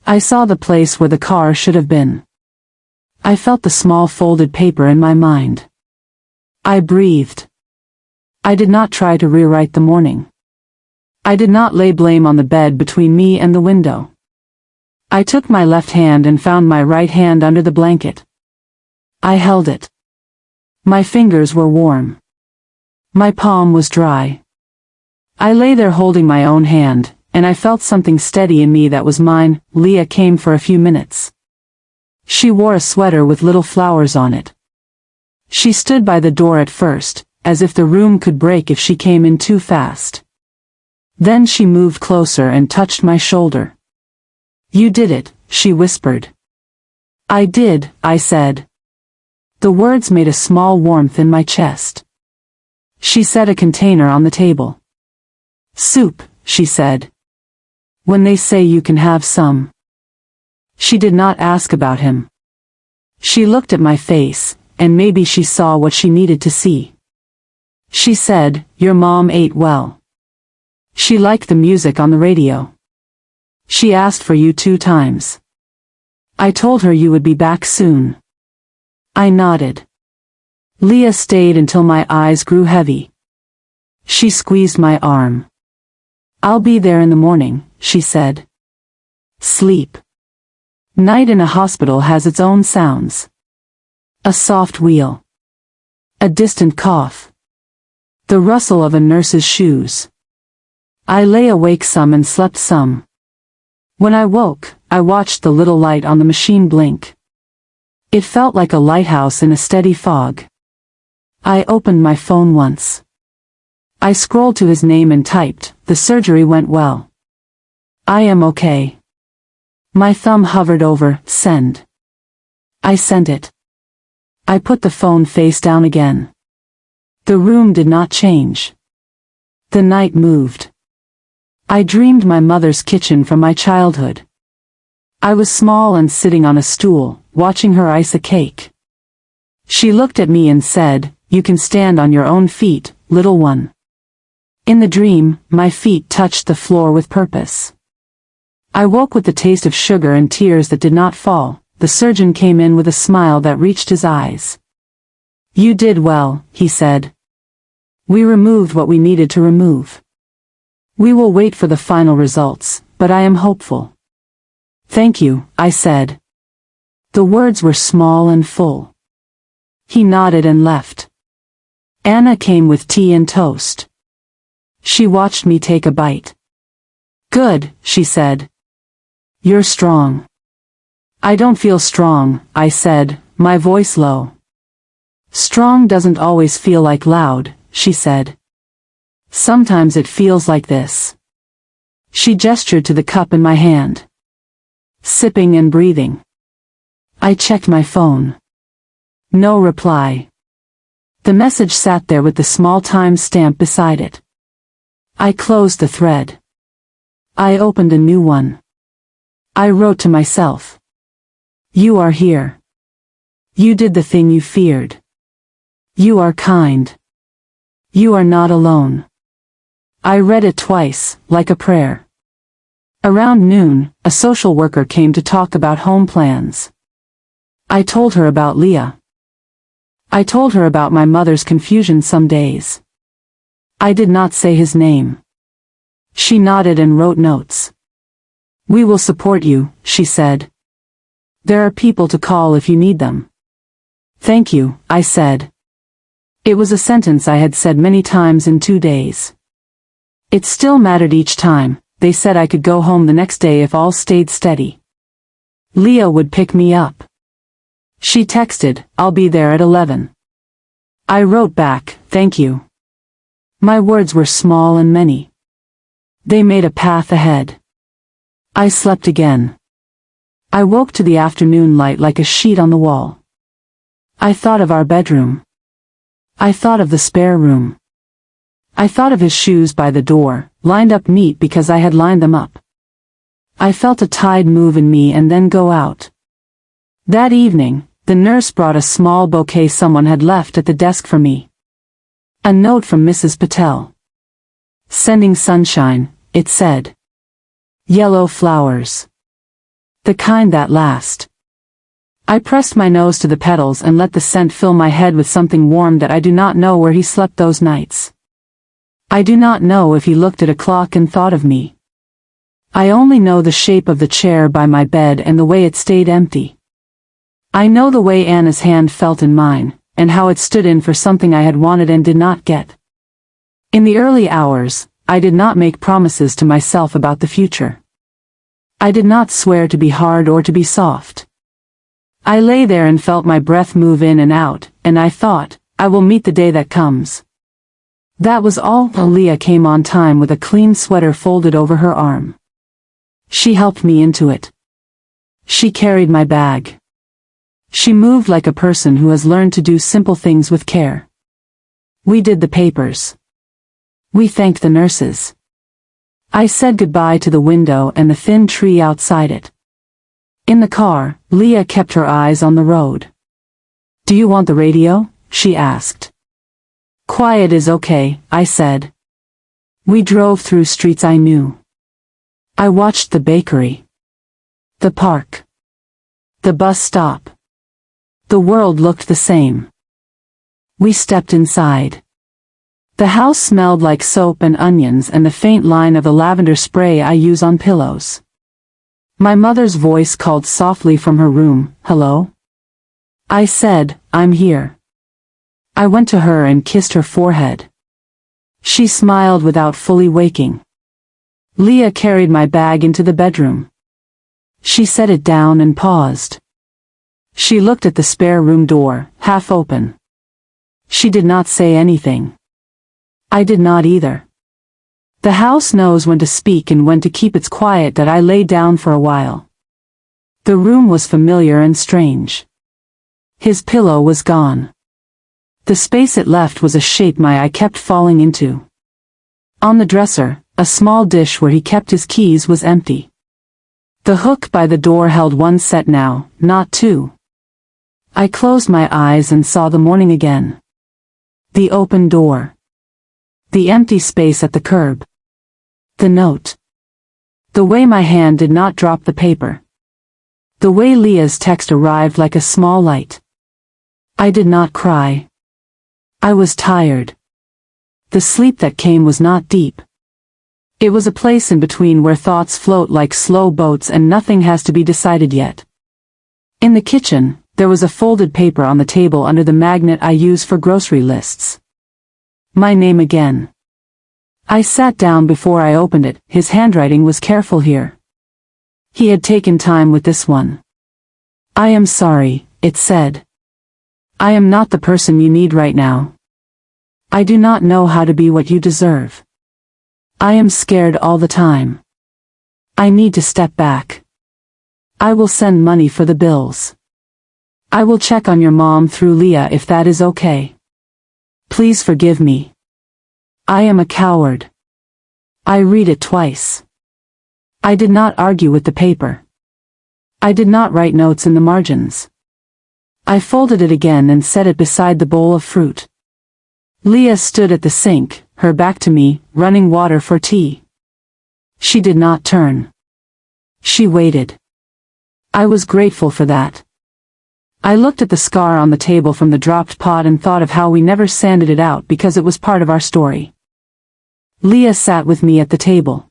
I saw the place where the car should have been. I felt the small folded paper in my mind. I breathed. I did not try to rewrite the morning. I did not lay blame on the bed between me and the window. I took my left hand and found my right hand under the blanket. I held it. My fingers were warm. My palm was dry. I lay there holding my own hand, and I felt something steady in me that was mine. Leah came for a few minutes. She wore a sweater with little flowers on it. She stood by the door at first, as if the room could break if she came in too fast. Then she moved closer and touched my shoulder. "You did it," she whispered. "I did," I said. The words made a small warmth in my chest. She set a container on the table. "Soup," she said. "When they say you can have some." She did not ask about him. She looked at my face, and maybe she saw what she needed to see. She said, "Your mom ate well. She liked the music on the radio. She asked for you 2 times. I told her you would be back soon." I nodded. Leah stayed until my eyes grew heavy. She squeezed my arm. "I'll be there in the morning," she said. Sleep. Night in a hospital has its own sounds. A soft wheel. A distant cough. The rustle of a nurse's shoes. I lay awake some and slept some. When I woke, I watched the little light on the machine blink. It felt like a lighthouse in a steady fog. I opened my phone once. I scrolled to his name and typed, "The surgery went well. I am okay." My thumb hovered over, "Send." I sent it. I put the phone face down again. The room did not change. The night moved. I dreamed my mother's kitchen from my childhood. I was small and sitting on a stool, watching her ice a cake. She looked at me and said, "You can stand on your own feet, little one." In the dream, my feet touched the floor with purpose. I woke with the taste of sugar and tears that did not fall. The surgeon came in with a smile that reached his eyes. "You did well," he said. "We removed what we needed to remove. We will wait for the final results, but I am hopeful." "Thank you," I said. The words were small and full. He nodded and left. Anna came with tea and toast. She watched me take a bite. "Good," she said. "You're strong." "I don't feel strong," I said, my voice low. "Strong doesn't always feel like loud," she said. "Sometimes it feels like this." She gestured to the cup in my hand. Sipping and breathing. I checked my phone. No reply. The message sat there with the small time stamp beside it. I closed the thread. I opened a new one. I wrote to myself. "You are here. You did the thing you feared. You are kind. You are not alone." I read it twice, like a prayer. Around noon, a social worker came to talk about home plans. I told her about Leah. I told her about my mother's confusion some days. I did not say his name. She nodded and wrote notes. "We will support you," she said. "There are people to call if you need them." "Thank you," I said. It was a sentence I had said many times in 2 days. It still mattered each time. They said I could go home the next day if all stayed steady. Leah would pick me up. She texted, "I'll be there at 11. I wrote back, "Thank you." My words were small and many. They made a path ahead. I slept again. I woke to the afternoon light like a sheet on the wall. I thought of our bedroom. I thought of the spare room. I thought of his shoes by the door, lined up neat because I had lined them up. I felt a tide move in me and then go out. That evening, the nurse brought a small bouquet someone had left at the desk for me. A note from Mrs. Patel. "Sending sunshine," it said. "Yellow flowers. The kind that last." I pressed my nose to the petals and let the scent fill my head with something warm that I do not know where he slept those nights. I do not know if he looked at a clock and thought of me. I only know the shape of the chair by my bed and the way it stayed empty. I know the way Anna's hand felt in mine, and how it stood in for something I had wanted and did not get. In the early hours, I did not make promises to myself about the future. I did not swear to be hard or to be soft. I lay there and felt my breath move in and out, and I thought, I will meet the day that comes. That was all. Leah came on time with a clean sweater folded over her arm. She helped me into it. She carried my bag. She moved like a person who has learned to do simple things with care. We did the papers. We thanked the nurses. I said goodbye to the window and the thin tree outside it. In the car, Leah kept her eyes on the road. "Do you want the radio?" she asked. "Quiet is okay," I said. We drove through streets I knew. I watched the bakery. The park. The bus stop. The world looked the same. We stepped inside. The house smelled like soap and onions and the faint line of the lavender spray I use on pillows. My mother's voice called softly from her room, "Hello?" I said, "I'm here." I went to her and kissed her forehead. She smiled without fully waking. Leah carried my bag into the bedroom. She set it down and paused. She looked at the spare room door, half open. She did not say anything. I did not either. The house knows when to speak and when to keep its quiet. That I lay down for a while. The room was familiar and strange. His pillow was gone. The space it left was a shape my eye kept falling into. On the dresser, a small dish where he kept his keys was empty. The hook by the door held one set now, not two. I closed my eyes and saw the morning again. The open door. The empty space at the curb. The note. The way my hand did not drop the paper. The way Leah's text arrived like a small light. I did not cry. I was tired. The sleep that came was not deep. It was a place in between where thoughts float like slow boats and nothing has to be decided yet. In the kitchen, there was a folded paper on the table under the magnet I use for grocery lists. My name again. I sat down before I opened it. His handwriting was careful here. He had taken time with this one. "I am sorry," it said. "I am not the person you need right now. I do not know how to be what you deserve. I am scared all the time. I need to step back. I will send money for the bills. I will check on your mom through Leah if that is okay. Please forgive me. I am a coward." I read it twice. I did not argue with the paper. I did not write notes in the margins. I folded it again and set it beside the bowl of fruit. Leah stood at the sink, her back to me, running water for tea. She did not turn. She waited. I was grateful for that. I looked at the scar on the table from the dropped pot and thought of how we never sanded it out because it was part of our story. Leah sat with me at the table.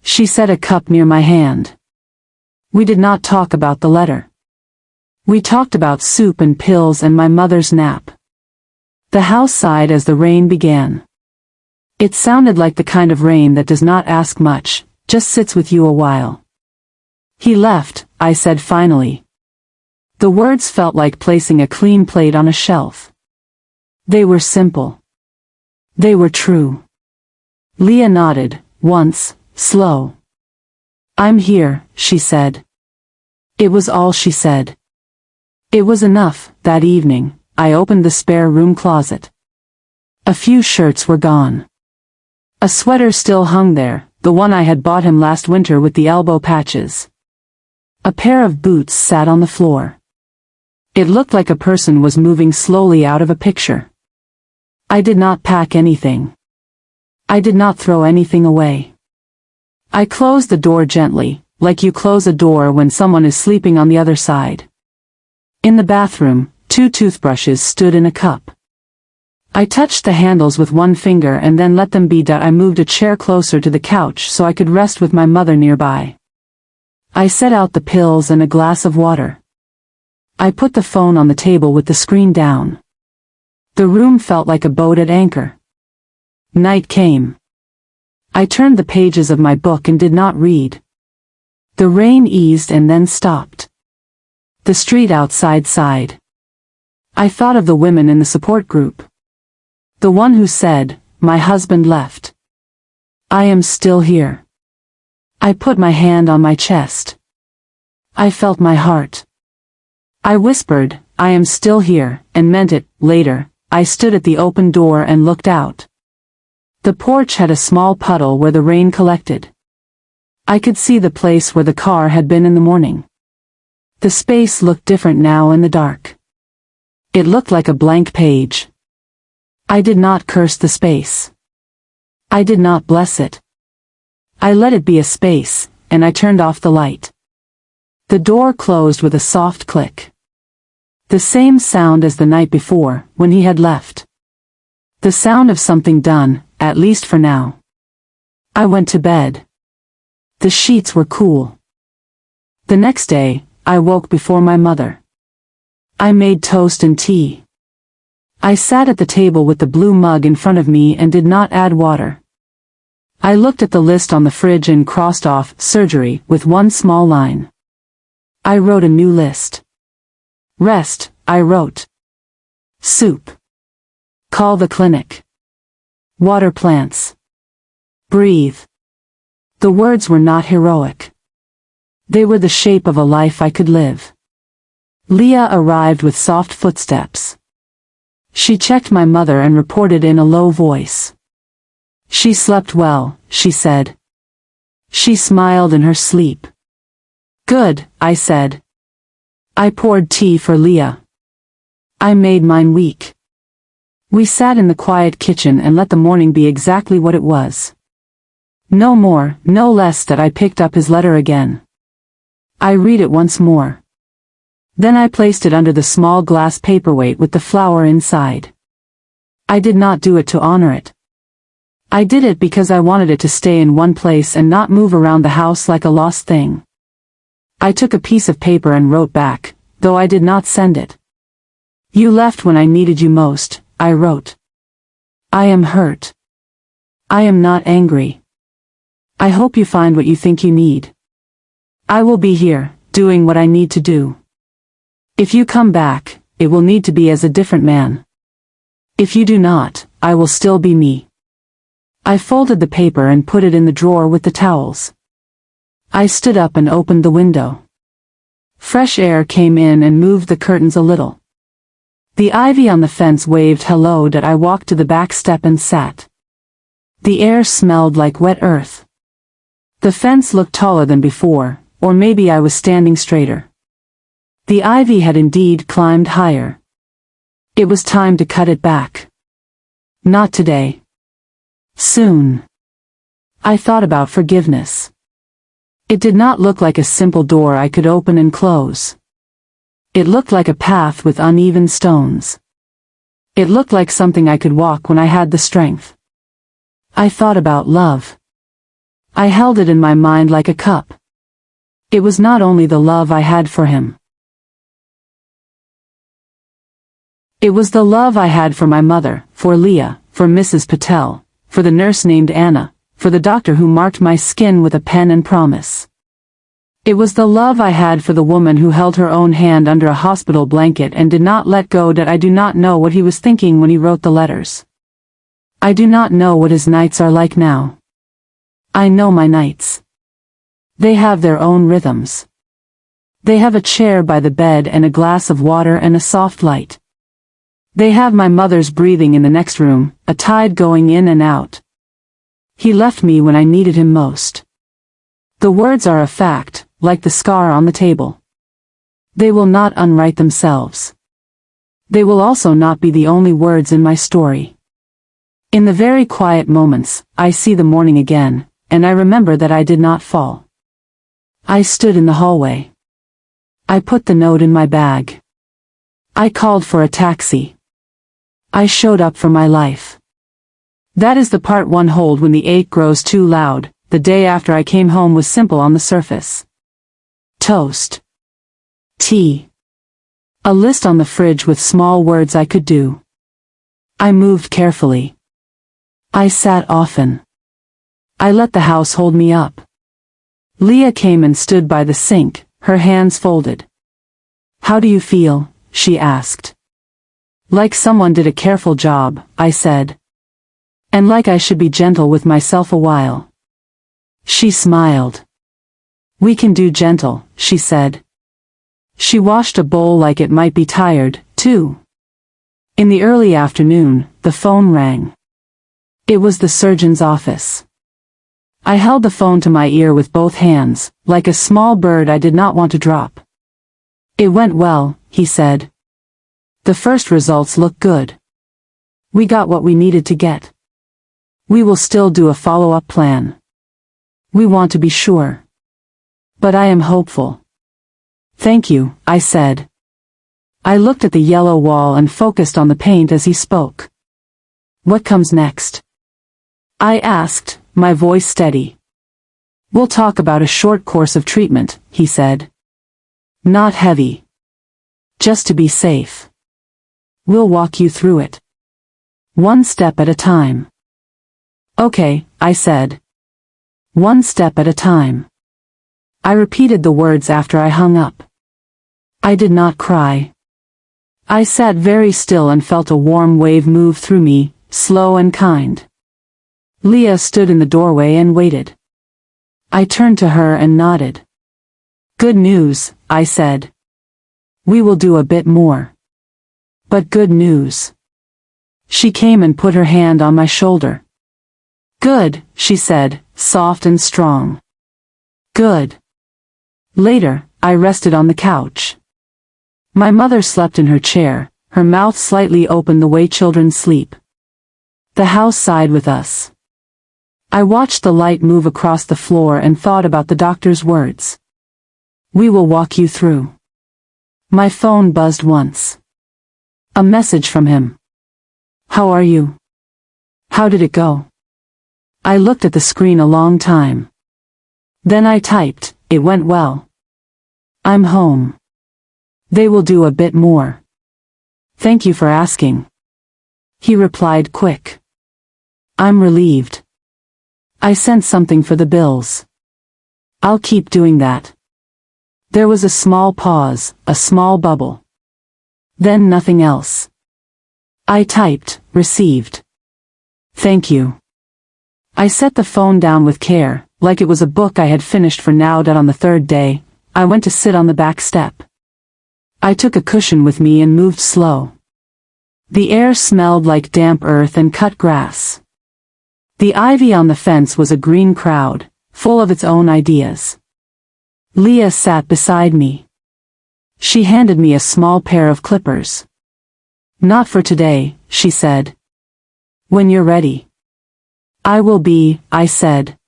She set a cup near my hand. We did not talk about the letter. We talked about soup and pills and my mother's nap. The house sighed as the rain began. It sounded like the kind of rain that does not ask much, just sits with you a while. He left, I said finally. The words felt like placing a clean plate on a shelf. They were simple. They were true. Leah nodded, once, slow. I'm here, she said. It was all she said. It was enough. That evening, I opened the spare room closet. A few shirts were gone. A sweater still hung there, the one I had bought him last winter with the elbow patches. A pair of boots sat on the floor. It looked like a person was moving slowly out of a picture. I did not pack anything. I did not throw anything away. I closed the door gently, like you close a door when someone is sleeping on the other side. In the bathroom, 2 toothbrushes stood in a cup. I touched the handles with one finger and then let them be. I moved a chair closer to the couch so I could rest with my mother nearby. I set out the pills and a glass of water. I put the phone on the table with the screen down. The room felt like a boat at anchor. Night came. I turned the pages of my book and did not read. The rain eased and then stopped. The street outside sighed. I thought of the women in the support group. The one who said, "My husband left. I am still here." I put my hand on my chest. I felt my heart. I whispered, "I am still here," and meant it. Later, I stood at the open door and looked out. The porch had a small puddle where the rain collected. I could see the place where the car had been in the morning. The space looked different now in the dark. It looked like a blank page. I did not curse the space. I did not bless it. I let it be a space, and I turned off the light. The door closed with a soft click. The same sound as the night before, when he had left. The sound of something done, at least for now. I went to bed. The sheets were cool. The next day, I woke before my mother. I made toast and tea. I sat at the table with the blue mug in front of me and did not add water. I looked at the list on the fridge and crossed off surgery with one small line. I wrote a new list. Rest, I wrote. Soup. Call the clinic. Water plants. Breathe. The words were not heroic. They were the shape of a life I could live. Leah arrived with soft footsteps. She checked my mother and reported in a low voice. She slept well, she said. She smiled in her sleep. Good, I said. I poured tea for Leah. I made mine weak. We sat in the quiet kitchen and let the morning be exactly what it was. No more, no less. That I picked up his letter again. I read it once more. Then I placed it under the small glass paperweight with the flower inside. I did not do it to honor it. I did it because I wanted it to stay in one place and not move around the house like a lost thing. I took a piece of paper and wrote back, though I did not send it. You left when I needed you most, I wrote. I am hurt. I am not angry. I hope you find what you think you need. I will be here, doing what I need to do. If you come back, it will need to be as a different man. If you do not, I will still be me. I folded the paper and put it in the drawer with the towels. I stood up and opened the window. Fresh air came in and moved the curtains a little. The ivy on the fence waved hello. That I walked to the back step and sat. The air smelled like wet earth. The fence looked taller than before, or maybe I was standing straighter. The ivy had indeed climbed higher. It was time to cut it back. Not today. Soon. I thought about forgiveness. It did not look like a simple door I could open and close. It looked like a path with uneven stones. It looked like something I could walk when I had the strength. I thought about love. I held it in my mind like a cup. It was not only the love I had for him. It was the love I had for my mother, for Leah, for Mrs. Patel, for the nurse named Anna, for the doctor who marked my skin with a pen and promise. It was the love I had for the woman who held her own hand under a hospital blanket and did not let go. That I do not know what he was thinking when he wrote the letters. I do not know what his nights are like now. I know my nights. They have their own rhythms. They have a chair by the bed and a glass of water and a soft light. They have my mother's breathing in the next room, a tide going in and out. He left me when I needed him most. The words are a fact, like the scar on the table. They will not unwrite themselves. They will also not be the only words in my story. In the very quiet moments, I see the morning again, and I remember that I did not fall. I stood in the hallway. I put the note in my bag. I called for a taxi. I showed up for my life. That is the part one hold when the ache grows too loud. The day after I came home was simple on the surface. Toast. Tea. A list on the fridge with small words I could do. I moved carefully. I sat often. I let the house hold me up. Leah came and stood by the sink, her hands folded. How do you feel? She asked. Like someone did a careful job, I said. And like I should be gentle with myself a while. She smiled. We can do gentle, she said. She washed a bowl like it might be tired, too. In the early afternoon, the phone rang. It was the surgeon's office. I held the phone to my ear with both hands, like a small bird I did not want to drop. It went well, he said. The first results look good. We got what we needed to get. We will still do a follow-up plan. We want to be sure. But I am hopeful. Thank you, I said. I looked at the yellow wall and focused on the paint as he spoke. What comes next? I asked, my voice steady. We'll talk about a short course of treatment, he said. Not heavy. Just to be safe. We'll walk you through it. One step at a time. Okay, I said. One step at a time. I repeated the words after I hung up. I did not cry. I sat very still and felt a warm wave move through me, slow and kind. Leah stood in the doorway and waited. I turned to her and nodded. Good news, I said. We will do a bit more. But good news. She came and put her hand on my shoulder. Good, she said, soft and strong. Good. Later, I rested on the couch. My mother slept in her chair, her mouth slightly open the way children sleep. The house sighed with us. I watched the light move across the floor and thought about the doctor's words. We will walk you through. My phone buzzed once. A message from him. How are you? How did it go? I looked at the screen a long time. Then I typed, it went well. I'm home. They will do a bit more. Thank you for asking. He replied quick. I'm relieved. I sent something for the bills. I'll keep doing that. There was a small pause, a small bubble. Then nothing else. I typed, received. Thank you. I set the phone down with care, like it was a book I had finished for now. That on the third day, I went to sit on the back step. I took a cushion with me and moved slow. The air smelled like damp earth and cut grass. The ivy on the fence was a green crowd, full of its own ideas. Leah sat beside me. She handed me a small pair of clippers. Not for today, she said. When you're ready. I will be, I said.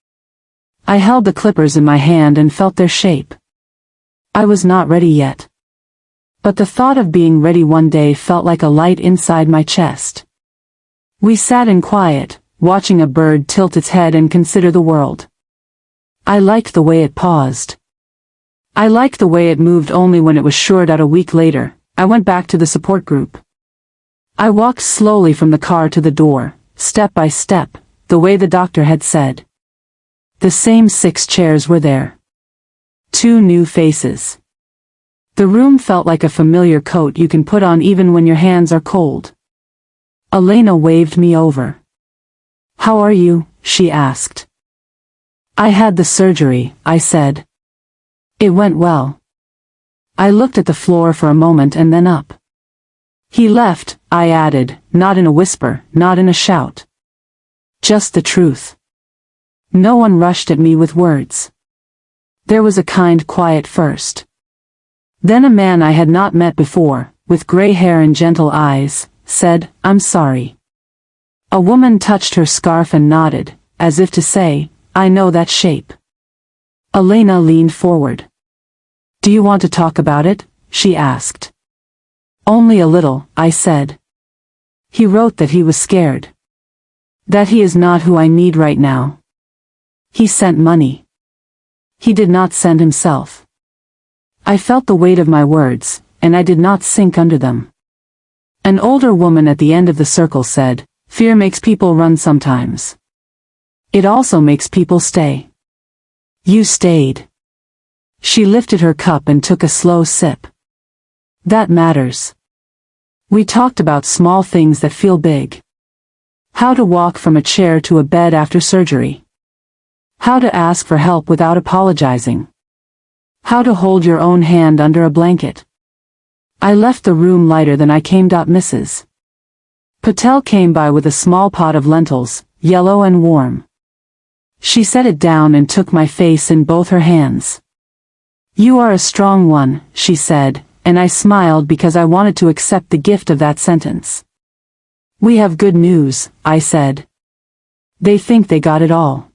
I held the clippers in my hand and felt their shape. I was not ready yet. But the thought of being ready one day felt like a light inside my chest. We sat in quiet, watching a bird tilt its head and consider the world. I liked the way it paused. I liked the way it moved only when it was sure that a week later, I went back to the support group. I walked slowly from the car to the door, step by step, the way the doctor had said. The same 6 chairs were there. 2 new faces. The room felt like a familiar coat you can put on even when your hands are cold. Elena waved me over. "How are you?" she asked. "I had the surgery," I said. "It went well." I looked at the floor for a moment and then up. "He left," I added, not in a whisper, not in a shout. Just the truth. No one rushed at me with words. There was a kind quiet first. Then a man I had not met before, with gray hair and gentle eyes, said, "I'm sorry." A woman touched her scarf and nodded, as if to say, "I know that shape." Elena leaned forward. "Do you want to talk about it?" she asked. "Only a little," I said. "He wrote that he was scared. That he is not who I need right now. He sent money. He did not send himself." I felt the weight of my words, and I did not sink under them. An older woman at the end of the circle said, "Fear makes people run sometimes. It also makes people stay. You stayed." She lifted her cup and took a slow sip. "That matters. We talked about small things that feel big. How to walk from a chair to a bed after surgery. How to ask for help without apologizing. How to hold your own hand under a blanket." I left the room lighter than I came. Mrs. Patel came by with a small pot of lentils, yellow and warm. She set it down and took my face in both her hands. "You are a strong one," she said, and I smiled because I wanted to accept the gift of that sentence. "We have good news," I said. "They think they got it all."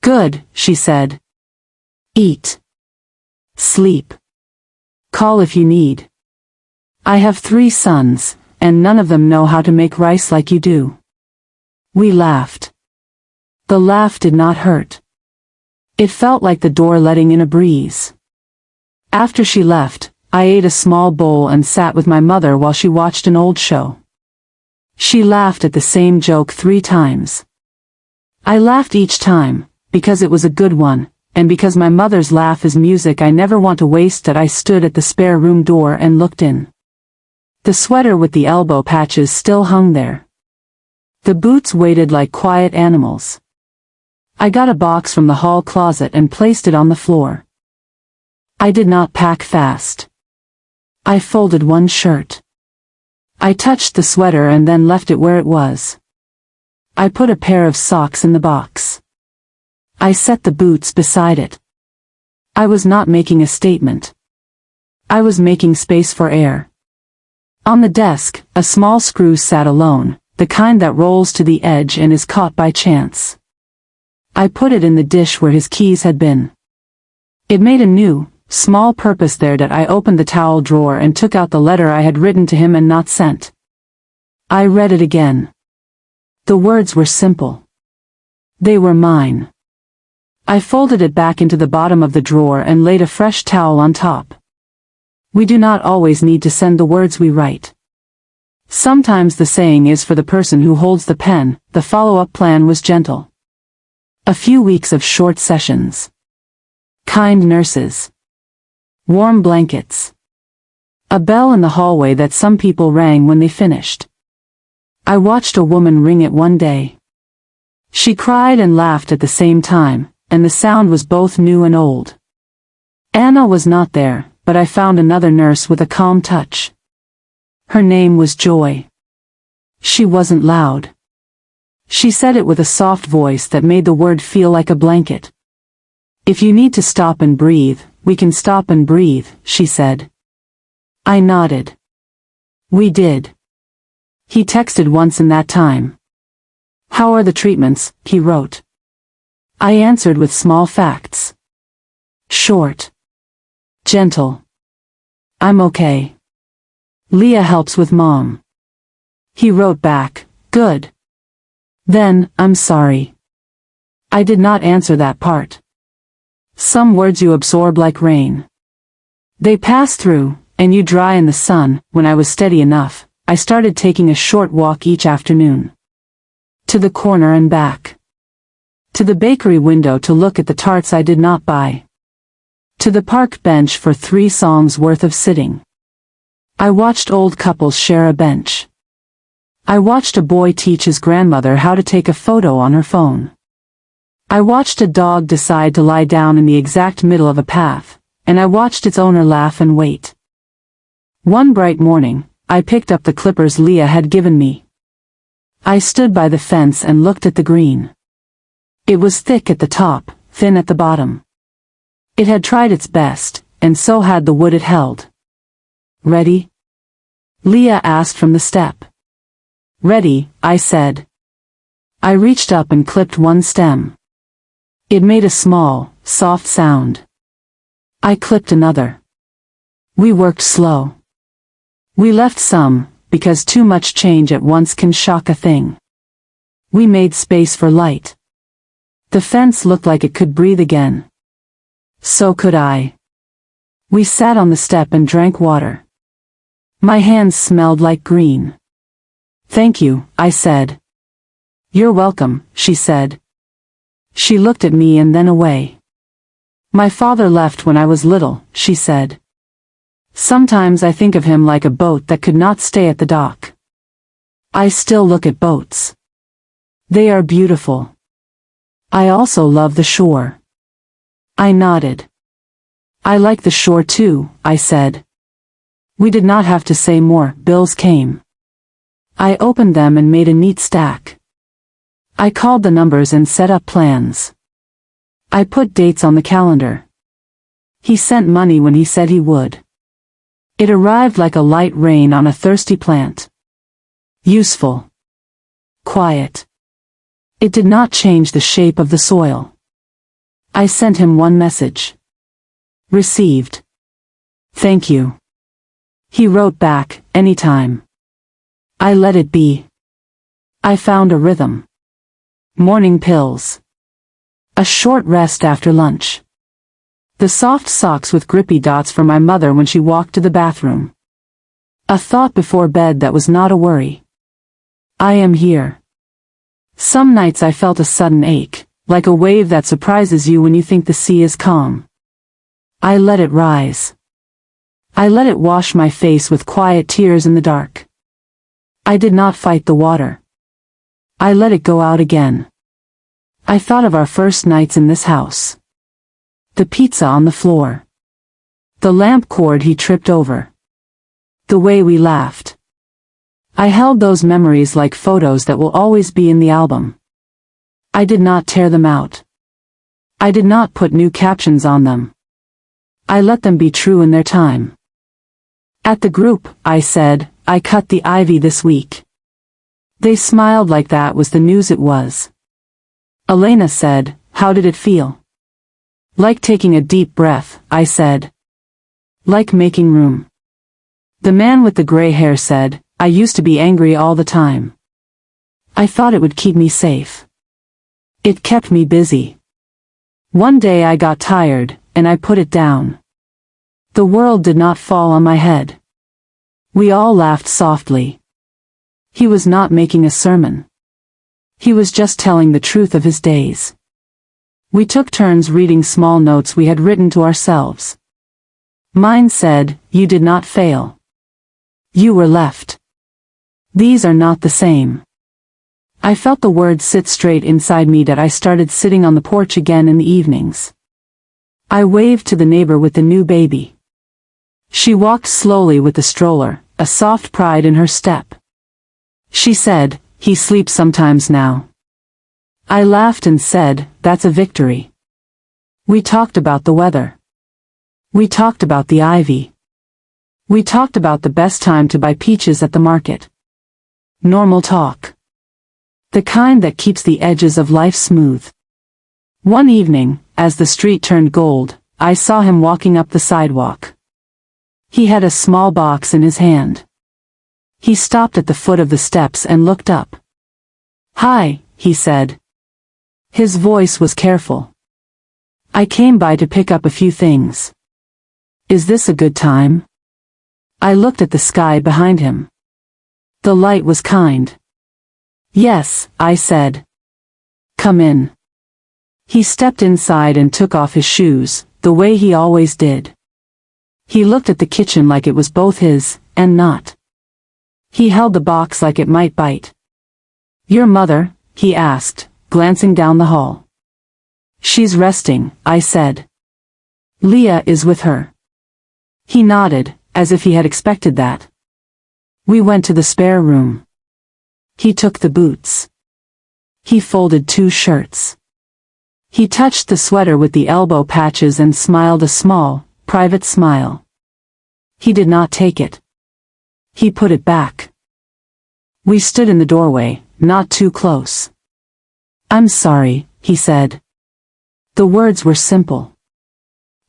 "Good," she said. "Eat. Sleep. Call if you need. I have 3 sons, and none of them know how to make rice like you do." We laughed. The laugh did not hurt. It felt like the door letting in a breeze. After she left, I ate a small bowl and sat with my mother while she watched an old show. She laughed at the same joke 3 times. I laughed each time, because it was a good one, and because my mother's laugh is music I never want to waste. I stood at the spare room door and looked in. The sweater with the elbow patches still hung there. The boots waited like quiet animals. I got a box from the hall closet and placed it on the floor. I did not pack fast. I folded one shirt. I touched the sweater and then left it where it was. I put a pair of socks in the box. I set the boots beside it. I was not making a statement. I was making space for air. On the desk, a small screw sat alone, the kind that rolls to the edge and is caught by chance. I put it in the dish where his keys had been. It made a new, small purpose there. That I opened the towel drawer and took out the letter I had written to him and not sent. I read it again. The words were simple. They were mine. I folded it back into the bottom of the drawer and laid a fresh towel on top. We do not always need to send the words we write. Sometimes the saying is for the person who holds the pen. The follow-up plan was gentle. A few weeks of short sessions. Kind nurses. Warm blankets. A bell in the hallway that some people rang when they finished. I watched a woman ring it one day. She cried and laughed at the same time, and the sound was both new and old. Anna was not there, but I found another nurse with a calm touch. Her name was Joy. She wasn't loud. She said it with a soft voice that made the word feel like a blanket. "If you need to stop and breathe, we can stop and breathe," she said. I nodded. We did. He texted once in that time. "How are the treatments?" he wrote. I answered with small facts. Short. Gentle. "I'm okay. Leah helps with Mom." He wrote back, "Good." Then, "I'm sorry." I did not answer that part. Some words you absorb like rain. They pass through, and you dry in the sun. When I was steady enough, I started taking a short walk each afternoon. To the corner and back. To the bakery window to look at the tarts I did not buy. To the park bench for 3 songs worth of sitting. I watched old couples share a bench. I watched a boy teach his grandmother how to take a photo on her phone. I watched a dog decide to lie down in the exact middle of a path, and I watched its owner laugh and wait. One bright morning, I picked up the clippers Leah had given me. I stood by the fence and looked at the green. It was thick at the top, thin at the bottom. It had tried its best, and so had the wood it held. "Ready?" Leah asked from the step. "Ready," I said. I reached up and clipped one stem. It made a small, soft sound. I clipped another. We worked slow. We left some, because too much change at once can shock a thing. We made space for light. The fence looked like it could breathe again. So could I. We sat on the step and drank water. My hands smelled like green. "Thank you," I said. "You're welcome," she said. She looked at me and then away. "My father left when I was little," she said. "Sometimes I think of him like a boat that could not stay at the dock. I still look at boats. They are beautiful. I also love the shore." I nodded. "I like the shore too," I said. We did not have to say more. Bills came. I opened them and made a neat stack. I called the numbers and set up plans. I put dates on the calendar. He sent money when he said he would. It arrived like a light rain on a thirsty plant. Useful. Quiet. It did not change the shape of the soil. I sent him one message. Received. Thank you. He wrote back, anytime. I let it be. I found a rhythm. Morning pills. A short rest after lunch. The soft socks with grippy dots for my mother when she walked to the bathroom. A thought before bed that was not a worry. I am here. Some nights I felt a sudden ache, like a wave that surprises you when you think the sea is calm. I let it rise. I let it wash my face with quiet tears in the dark. I did not fight the water. I let it go out again. I thought of our first nights in this house. The pizza on the floor. The lamp cord he tripped over. The way we laughed. I held those memories like photos that will always be in the album. I did not tear them out. I did not put new captions on them. I let them be true in their time. At the group, I said, I cut the ivy this week. They smiled like that was the news it was. Elena said, how did it feel? Like taking a deep breath, I said. Like making room. The man with the gray hair said, I used to be angry all the time. I thought it would keep me safe. It kept me busy. One day I got tired, and I put it down. The world did not fall on my head. We all laughed softly. He was not making a sermon. He was just telling the truth of his days. We took turns reading small notes we had written to ourselves. Mine said, you did not fail. You were left. These are not the same. I felt the words sit straight inside me that I started sitting on the porch again in the evenings. I waved to the neighbor with the new baby. She walked slowly with the stroller, a soft pride in her step. She said, he sleeps sometimes now. I laughed and said, that's a victory. We talked about the weather. We talked about the ivy. We talked about the best time to buy peaches at the market. Normal talk. The kind that keeps the edges of life smooth. One evening, as the street turned gold, I saw him walking up the sidewalk. He had a small box in his hand. He stopped at the foot of the steps and looked up. Hi, he said. His voice was careful. I came by to pick up a few things. Is this a good time? I looked at the sky behind him. The light was kind. Yes, I said. Come in. He stepped inside and took off his shoes, the way he always did. He looked at the kitchen like it was both his, and not. He held the box like it might bite. Your mother? He asked, glancing down the hall. She's resting, I said. Leah is with her. He nodded, as if he had expected that. We went to the spare room. He took the boots. He folded 2 shirts. He touched the sweater with the elbow patches and smiled a small, private smile. He did not take it. He put it back. We stood in the doorway, not too close. I'm sorry, he said. The words were simple.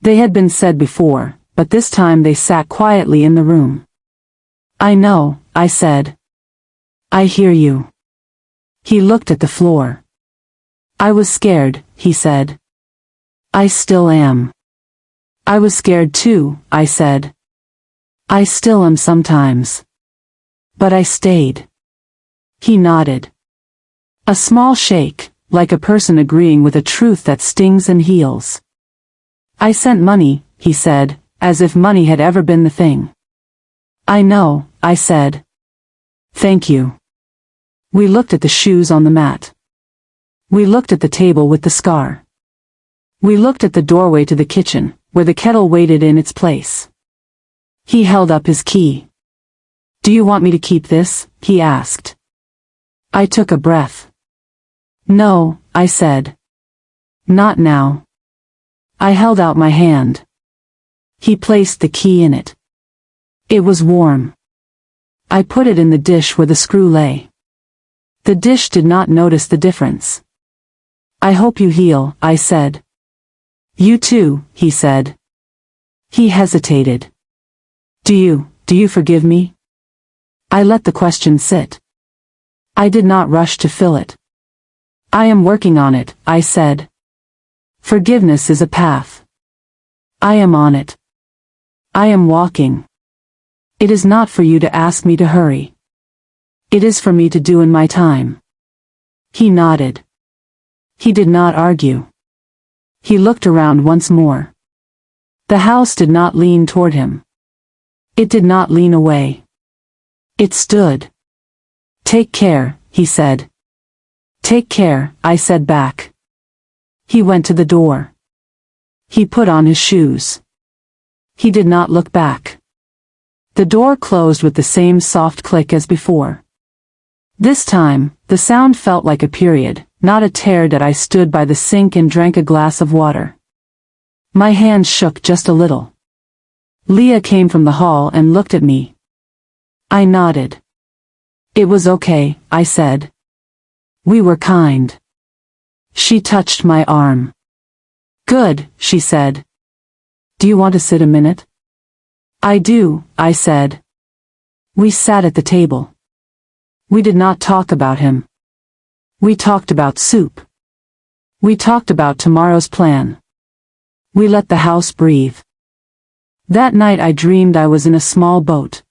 They had been said before, but this time they sat quietly in the room. I know, I said. I hear you. He looked at the floor. I was scared, he said. I still am. I was scared too, I said. I still am sometimes. But I stayed. He nodded. A small shake, like a person agreeing with a truth that stings and heals. I sent money, he said, as if money had ever been the thing. I know, I said. Thank you. We looked at the shoes on the mat. We looked at the table with the scar. We looked at the doorway to the kitchen, where the kettle waited in its place. He held up his key. Do you want me to keep this? He asked. I took a breath. No, I said. Not now. I held out my hand. He placed the key in it. It was warm. I put it in the dish where the screw lay. The dish did not notice the difference. I hope you heal, I said. You too, he said. He hesitated. Do you forgive me? I let the question sit. I did not rush to fill it. I am working on it, I said. Forgiveness is a path. I am on it. I am walking. It is not for you to ask me to hurry. It is for me to do in my time. He nodded. He did not argue. He looked around once more. The house did not lean toward him. It did not lean away. It stood. Take care, he said. Take care, I said back. He went to the door. He put on his shoes. He did not look back. The door closed with the same soft click as before. This time, the sound felt like a period, not a tear. That I stood by the sink and drank a glass of water. My hands shook just a little. Leah came from the hall and looked at me. I nodded. It was okay, I said. We were kind. She touched my arm. Good, she said. Do you want to sit a minute? I do, I said. We sat at the table. We did not talk about him. We talked about soup. We talked about tomorrow's plan. We let the house breathe. That night I dreamed I was in a small boat.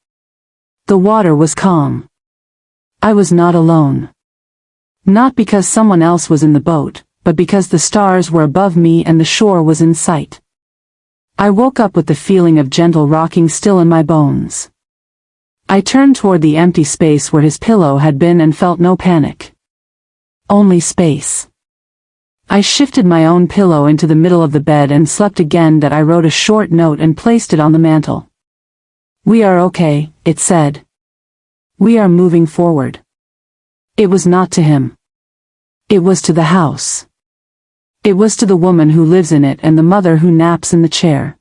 The water was calm. I was not alone. Not because someone else was in the boat, but because the stars were above me and the shore was in sight. I woke up with the feeling of gentle rocking still in my bones. I turned toward the empty space where his pillow had been and felt no panic. Only space. I shifted my own pillow into the middle of the bed and slept again. That I wrote a short note and placed it on the mantel. We are okay, it said. We are moving forward. It was not to him. It was to the house. It was to the woman who lives in it and the mother who naps in the chair.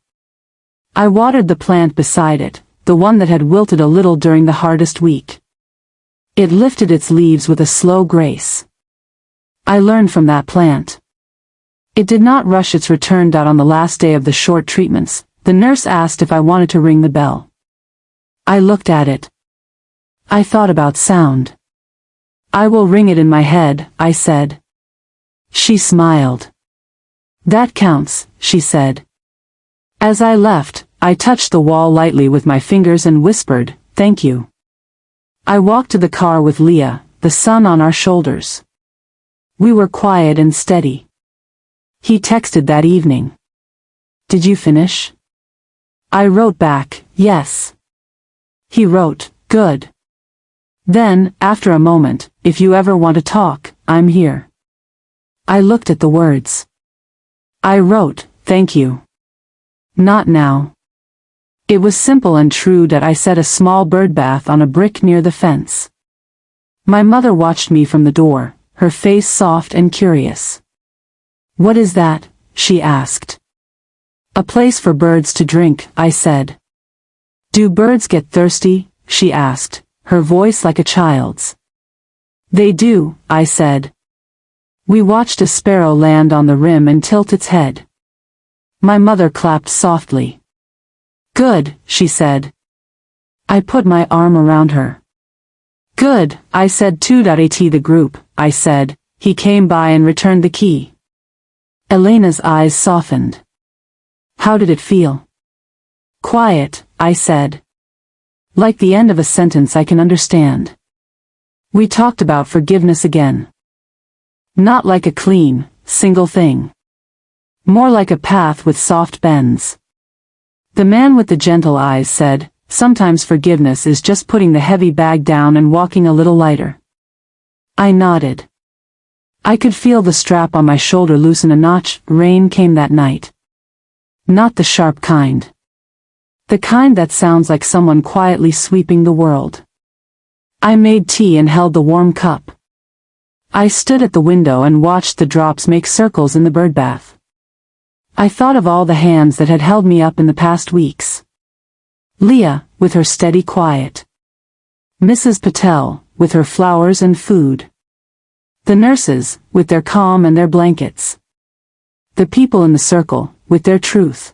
I watered the plant beside it, the one that had wilted a little during the hardest week. It lifted its leaves with a slow grace. I learned from that plant. It did not rush its return. On the last day of the short treatments, the nurse asked if I wanted to ring the bell. I looked at it. I thought about sound. I will ring it in my head, I said. She smiled. That counts, she said. As I left, I touched the wall lightly with my fingers and whispered, thank you. I walked to the car with Leah, the sun on our shoulders. We were quiet and steady. He texted that evening. "Did you finish?" I wrote back, "Yes." He wrote, "Good." Then, after a moment, "If you ever want to talk, I'm here." I looked at the words. I wrote, "Thank you. Not now." It was simple and true that I set a small birdbath on a brick near the fence. My mother watched me from the door, her face soft and curious. "What is that?" she asked. "A place for birds to drink," I said. "Do birds get thirsty?" she asked, her voice like a child's. "They do," I said. We watched a sparrow land on the rim and tilt its head. My mother clapped softly. "Good," she said. I put my arm around her. "Good," I said too. At the group, I said. He came by and returned the key. Elena's eyes softened. "How did it feel?" "Quiet," I said. "Like the end of a sentence I can understand." We talked about forgiveness again. Not like a clean, single thing. More like a path with soft bends. The man with the gentle eyes said, "Sometimes forgiveness is just putting the heavy bag down and walking a little lighter." I nodded. I could feel the strap on my shoulder loosen a notch. Rain came that night. Not the sharp kind. The kind that sounds like someone quietly sweeping the world. I made tea and held the warm cup. I stood at the window and watched the drops make circles in the birdbath. I thought of all the hands that had held me up in the past weeks. Leah, with her steady quiet. Mrs. Patel, with her flowers and food. The nurses, with their calm and their blankets. The people in the circle, with their truth.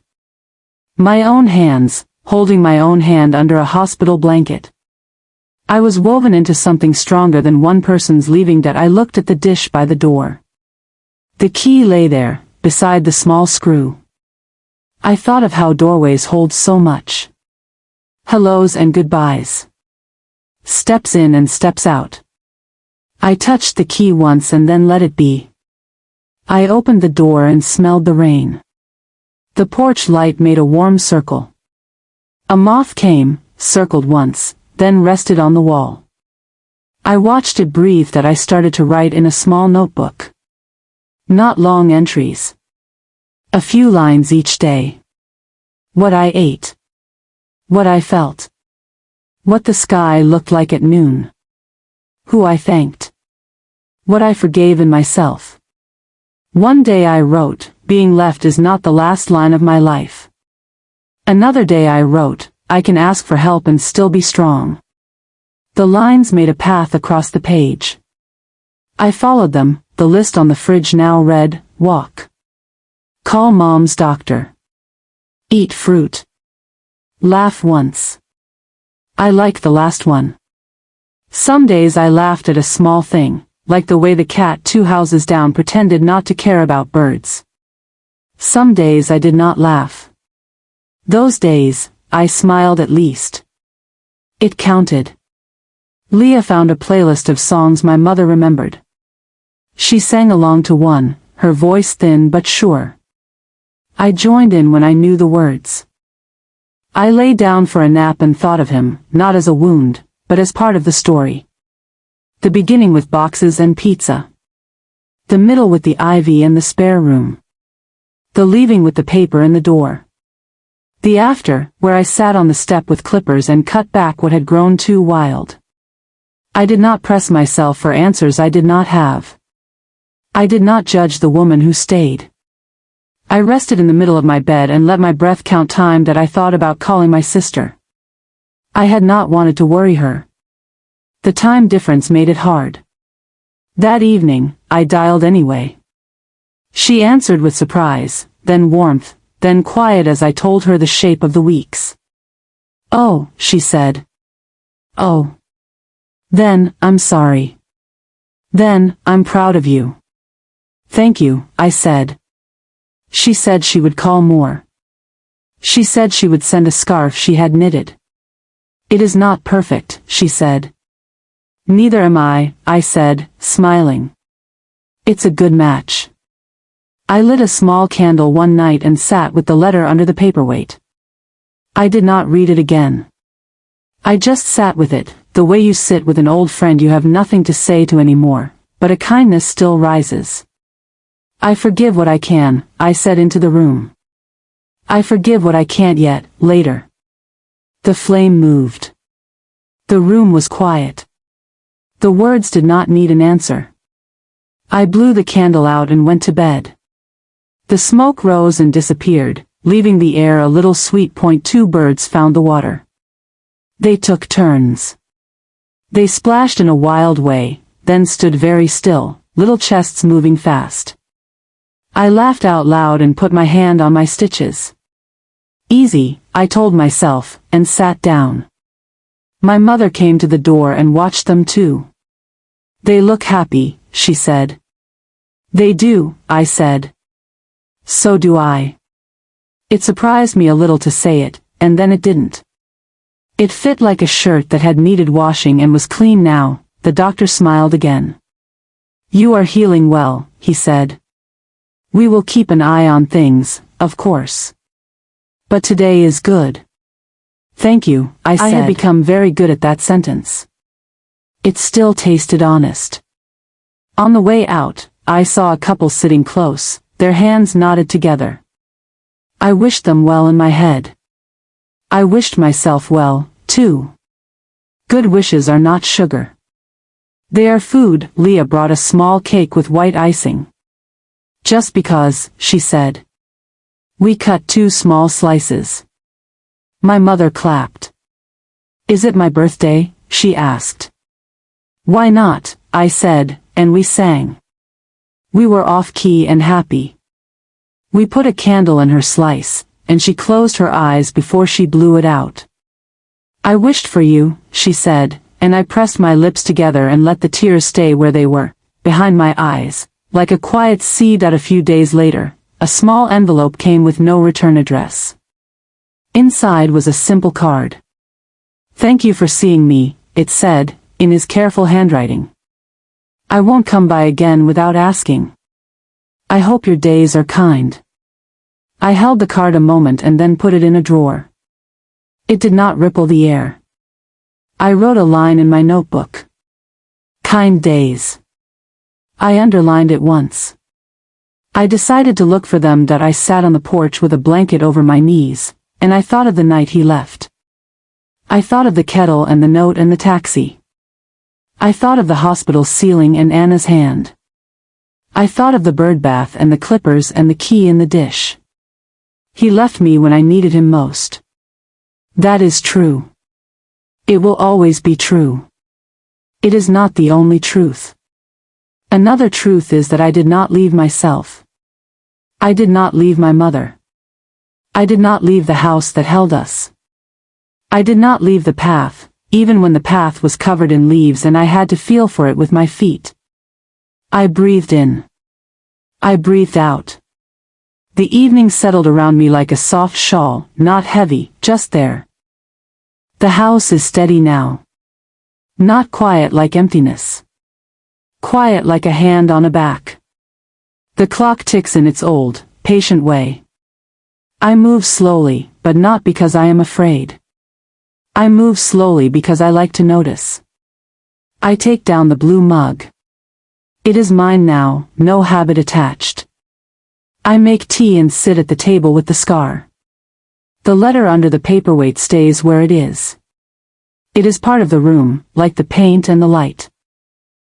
My own hands, holding my own hand under a hospital blanket. I was woven into something stronger than one person's leaving. That I looked at the dish by the door. The key lay there, beside the small screw. I thought of how doorways hold so much. Hellos and goodbyes. Steps in and steps out. I touched the key once and then let it be. I opened the door and smelled the rain. The porch light made a warm circle. A moth came, circled once, then rested on the wall. I watched it breathe. That I started to write in a small notebook. Not long entries. A few lines each day. What I ate. What I felt. What the sky looked like at noon. Who I thanked. What I forgave in myself. One day I wrote, "Being left is not the last line of my life." Another day I wrote, "I can ask for help and still be strong." The lines made a path across the page. I followed them. The list on the fridge now read, "Walk. Call mom's doctor. Eat fruit. Laugh once." I liked the last one. Some days I laughed at a small thing, like the way the cat 2 houses down pretended not to care about birds. Some days I did not laugh. Those days, I smiled at least. It counted. Leah found a playlist of songs my mother remembered. She sang along to one, her voice thin but sure. I joined in when I knew the words. I lay down for a nap and thought of him, not as a wound, but as part of the story. The beginning with boxes and pizza. The middle with the ivy and the spare room. The leaving with the paper in the door. The after, where I sat on the step with clippers and cut back what had grown too wild. I did not press myself for answers I did not have. I did not judge the woman who stayed. I rested in the middle of my bed and let my breath count time. That I thought about calling my sister. I had not wanted to worry her. The time difference made it hard. That evening, I dialed anyway. She answered with surprise, then warmth, then quiet as I told her the shape of the weeks. "Oh," she said. "Oh. Then, I'm sorry. Then, I'm proud of you." "Thank you," I said. She said she would call more. She said she would send a scarf she had knitted. "It is not perfect," she said. Neither am I said, smiling. It's a good match. I lit a small candle one night and sat with the letter under the paperweight. I did not read it again. I just sat with it, the way you sit with an old friend you have nothing to say to anymore, but a kindness still rises. I forgive what I can, I said into the room. I forgive what I can't yet, later. The flame moved. The room was quiet. The words did not need an answer. I blew the candle out and went to bed. The smoke rose and disappeared, leaving the air a little sweet. 2 birds found the water. They took turns. They splashed in a wild way, then stood very still, little chests moving fast. I laughed out loud and put my hand on my stitches. Easy, I told myself, and sat down. My mother came to the door and watched them too. They look happy, she said. They do, I said. So do I. It surprised me a little to say it, and then it didn't. It fit like a shirt that had needed washing and was clean now. The doctor smiled again. You are healing well, he said. We will keep an eye on things, of course. But today is good. Thank you, I said. I had become very good at that sentence. It still tasted honest. On the way out, I saw a couple sitting close, their hands knotted together. I wished them well in my head. I wished myself well, too. Good wishes are not sugar. They are food. Leah brought a small cake with white icing. Just because, she said. We cut 2 small slices. My mother clapped. Is it my birthday? She asked. Why not? I said, and we sang. We were off-key and happy. We put a candle in her slice, and she closed her eyes before she blew it out. I wished for you, she said, and I pressed my lips together and let the tears stay where they were, behind my eyes, like a quiet seed. That a few days later, a small envelope came with no return address. Inside was a simple card. Thank you for seeing me, it said, in his careful handwriting. I won't come by again without asking. I hope your days are kind. I held the card a moment and then put it in a drawer. It did not ripple the air. I wrote a line in my notebook. Kind days. I underlined it once. I decided to look for them. I sat on the porch with a blanket over my knees, and I thought of the night he left. I thought of the kettle and the note and the taxi. I thought of the hospital ceiling and Anna's hand. I thought of the bird bath and the clippers and the key in the dish. He left me when I needed him most. That is true. It will always be true. It is not the only truth. Another truth is that I did not leave myself. I did not leave my mother. I did not leave the house that held us. I did not leave the path, even when the path was covered in leaves and I had to feel for it with my feet. I breathed in. I breathed out. The evening settled around me like a soft shawl, not heavy, just there. The house is steady now. Not quiet like emptiness. Quiet like a hand on a back. The clock ticks in its old, patient way. I move slowly, but not because I am afraid. I move slowly because I like to notice. I take down the blue mug. It is mine now, no habit attached. I make tea and sit at the table with the scar. The letter under the paperweight stays where it is. It is part of the room, like the paint and the light.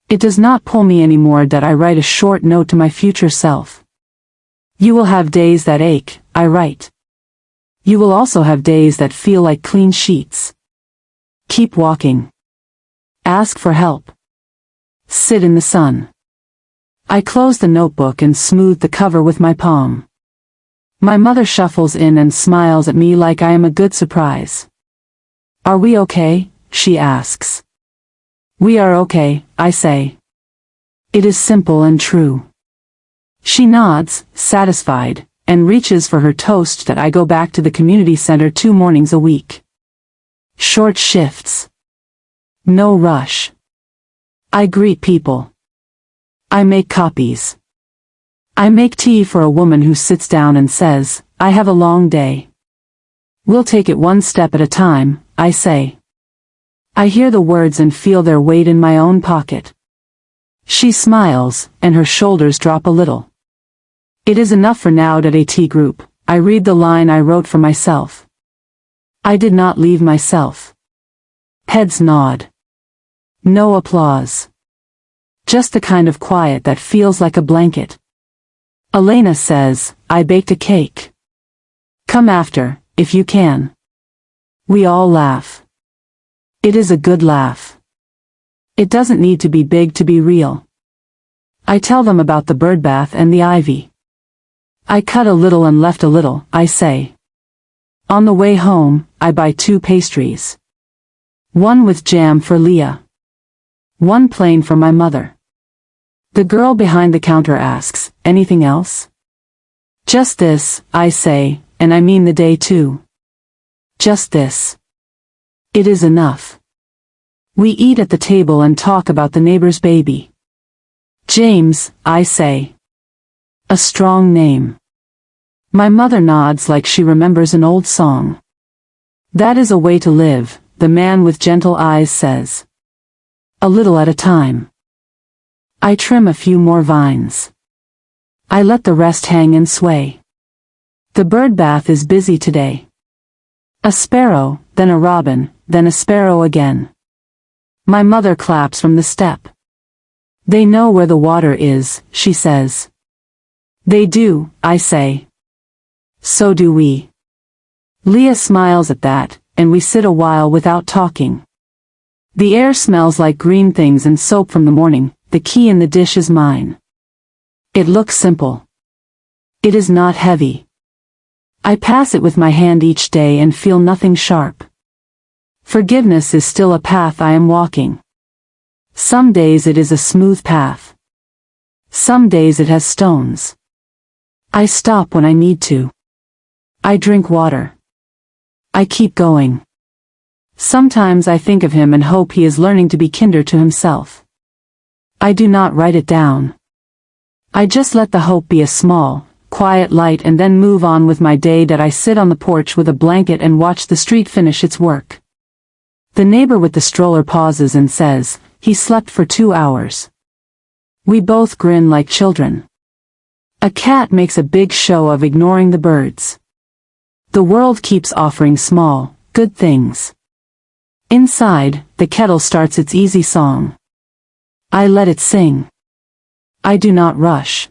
It does not pull me anymore. I write a short note to my future self. You will have days that ache, I write. You will also have days that feel like clean sheets. Keep walking. Ask for help. Sit in the sun. I close the notebook and smooth the cover with my palm. My mother shuffles in and smiles at me like I am a good surprise. Are we okay? She asks. We are okay, I say. It is simple and true. She nods, satisfied, and reaches for her toast. I go back to the community center 2 mornings a week. Short shifts. No rush. I greet people. I make copies. I make tea for a woman who sits down and says, I have a long day. We'll take it one step at a time, I say. I hear the words and feel their weight in my own pocket. She smiles, and her shoulders drop a little. It is enough for now. At group, I read the line I wrote for myself. I did not leave myself. Heads nod. No applause. Just the kind of quiet that feels like a blanket. Elena says, I baked a cake. Come after, if you can. We all laugh. It is a good laugh. It doesn't need to be big to be real. I tell them about the birdbath and the ivy. I cut a little and left a little, I say. On the way home, I buy 2 pastries. One with jam for Leah. One plain for my mother. The girl behind the counter asks, anything else? Just this, I say, and I mean the day too. Just this. It is enough. We eat at the table and talk about the neighbor's baby. James, I say. A strong name. My mother nods like she remembers an old song. That is a way to live, the man with gentle eyes says. A little at a time. I trim a few more vines. I let the rest hang and sway. The birdbath is busy today. A sparrow, then a robin, then a sparrow again. My mother claps from the step. They know where the water is, she says. They do, I say. So do we. Leah smiles at that, and we sit a while without talking. The air smells like green things and soap from the morning. The key in the dish is mine. It looks simple. It is not heavy. I pass it with my hand each day and feel nothing sharp. Forgiveness is still a path I am walking. Some days it is a smooth path. Some days it has stones. I stop when I need to. I drink water. I keep going. Sometimes I think of him and hope he is learning to be kinder to himself. I do not write it down. I just let the hope be a small, quiet light and then move on with my day. That I sit on the porch with a blanket and watch the street finish its work. The neighbor with the stroller pauses and says, he slept for 2 hours. We both grin like children. A cat makes a big show of ignoring the birds. The world keeps offering small, good things. Inside, the kettle starts its easy song. I let it sing. I do not rush.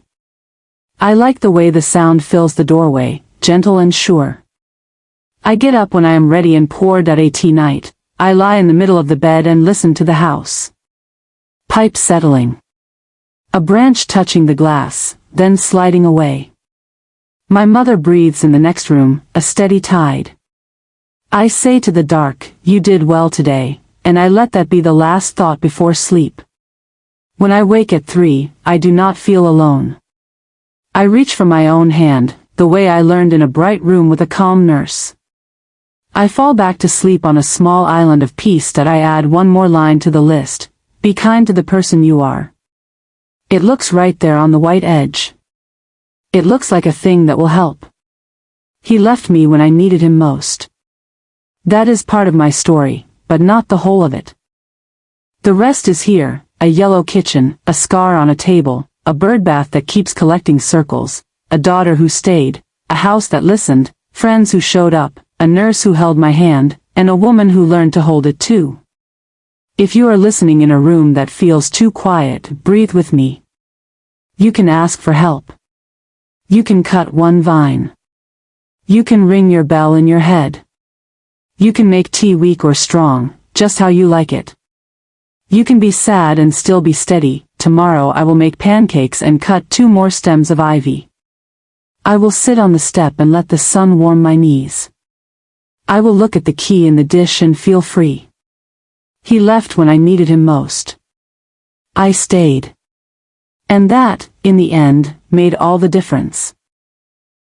I like the way the sound fills the doorway, gentle and sure. I get up when I am ready and pour a tea night. I lie in the middle of the bed and listen to the house. Pipe settling. A branch touching the glass, then sliding away. My mother breathes in the next room, a steady tide. I say to the dark, you did well today, and I let that be the last thought before sleep. When I wake at 3, I do not feel alone. I reach for my own hand, the way I learned in a bright room with a calm nurse. I fall back to sleep on a small island of peace. That I add one more line to the list, be kind to the person you are. It looks right there on the white edge. It looks like a thing that will help. He left me when I needed him most. That is part of my story, but not the whole of it. The rest is here, a yellow kitchen, a scar on a table, a birdbath that keeps collecting circles, a daughter who stayed, a house that listened, friends who showed up, a nurse who held my hand, and a woman who learned to hold it too. If you are listening in a room that feels too quiet, breathe with me. You can ask for help. You can cut one vine. You can ring your bell in your head. You can make tea weak or strong, just how you like it. You can be sad and still be steady. Tomorrow I will make pancakes and cut 2 more stems of ivy. I will sit on the step and let the sun warm my knees. I will look at the key in the dish and feel free. He left when I needed him most. I stayed. And that, in the end, made all the difference.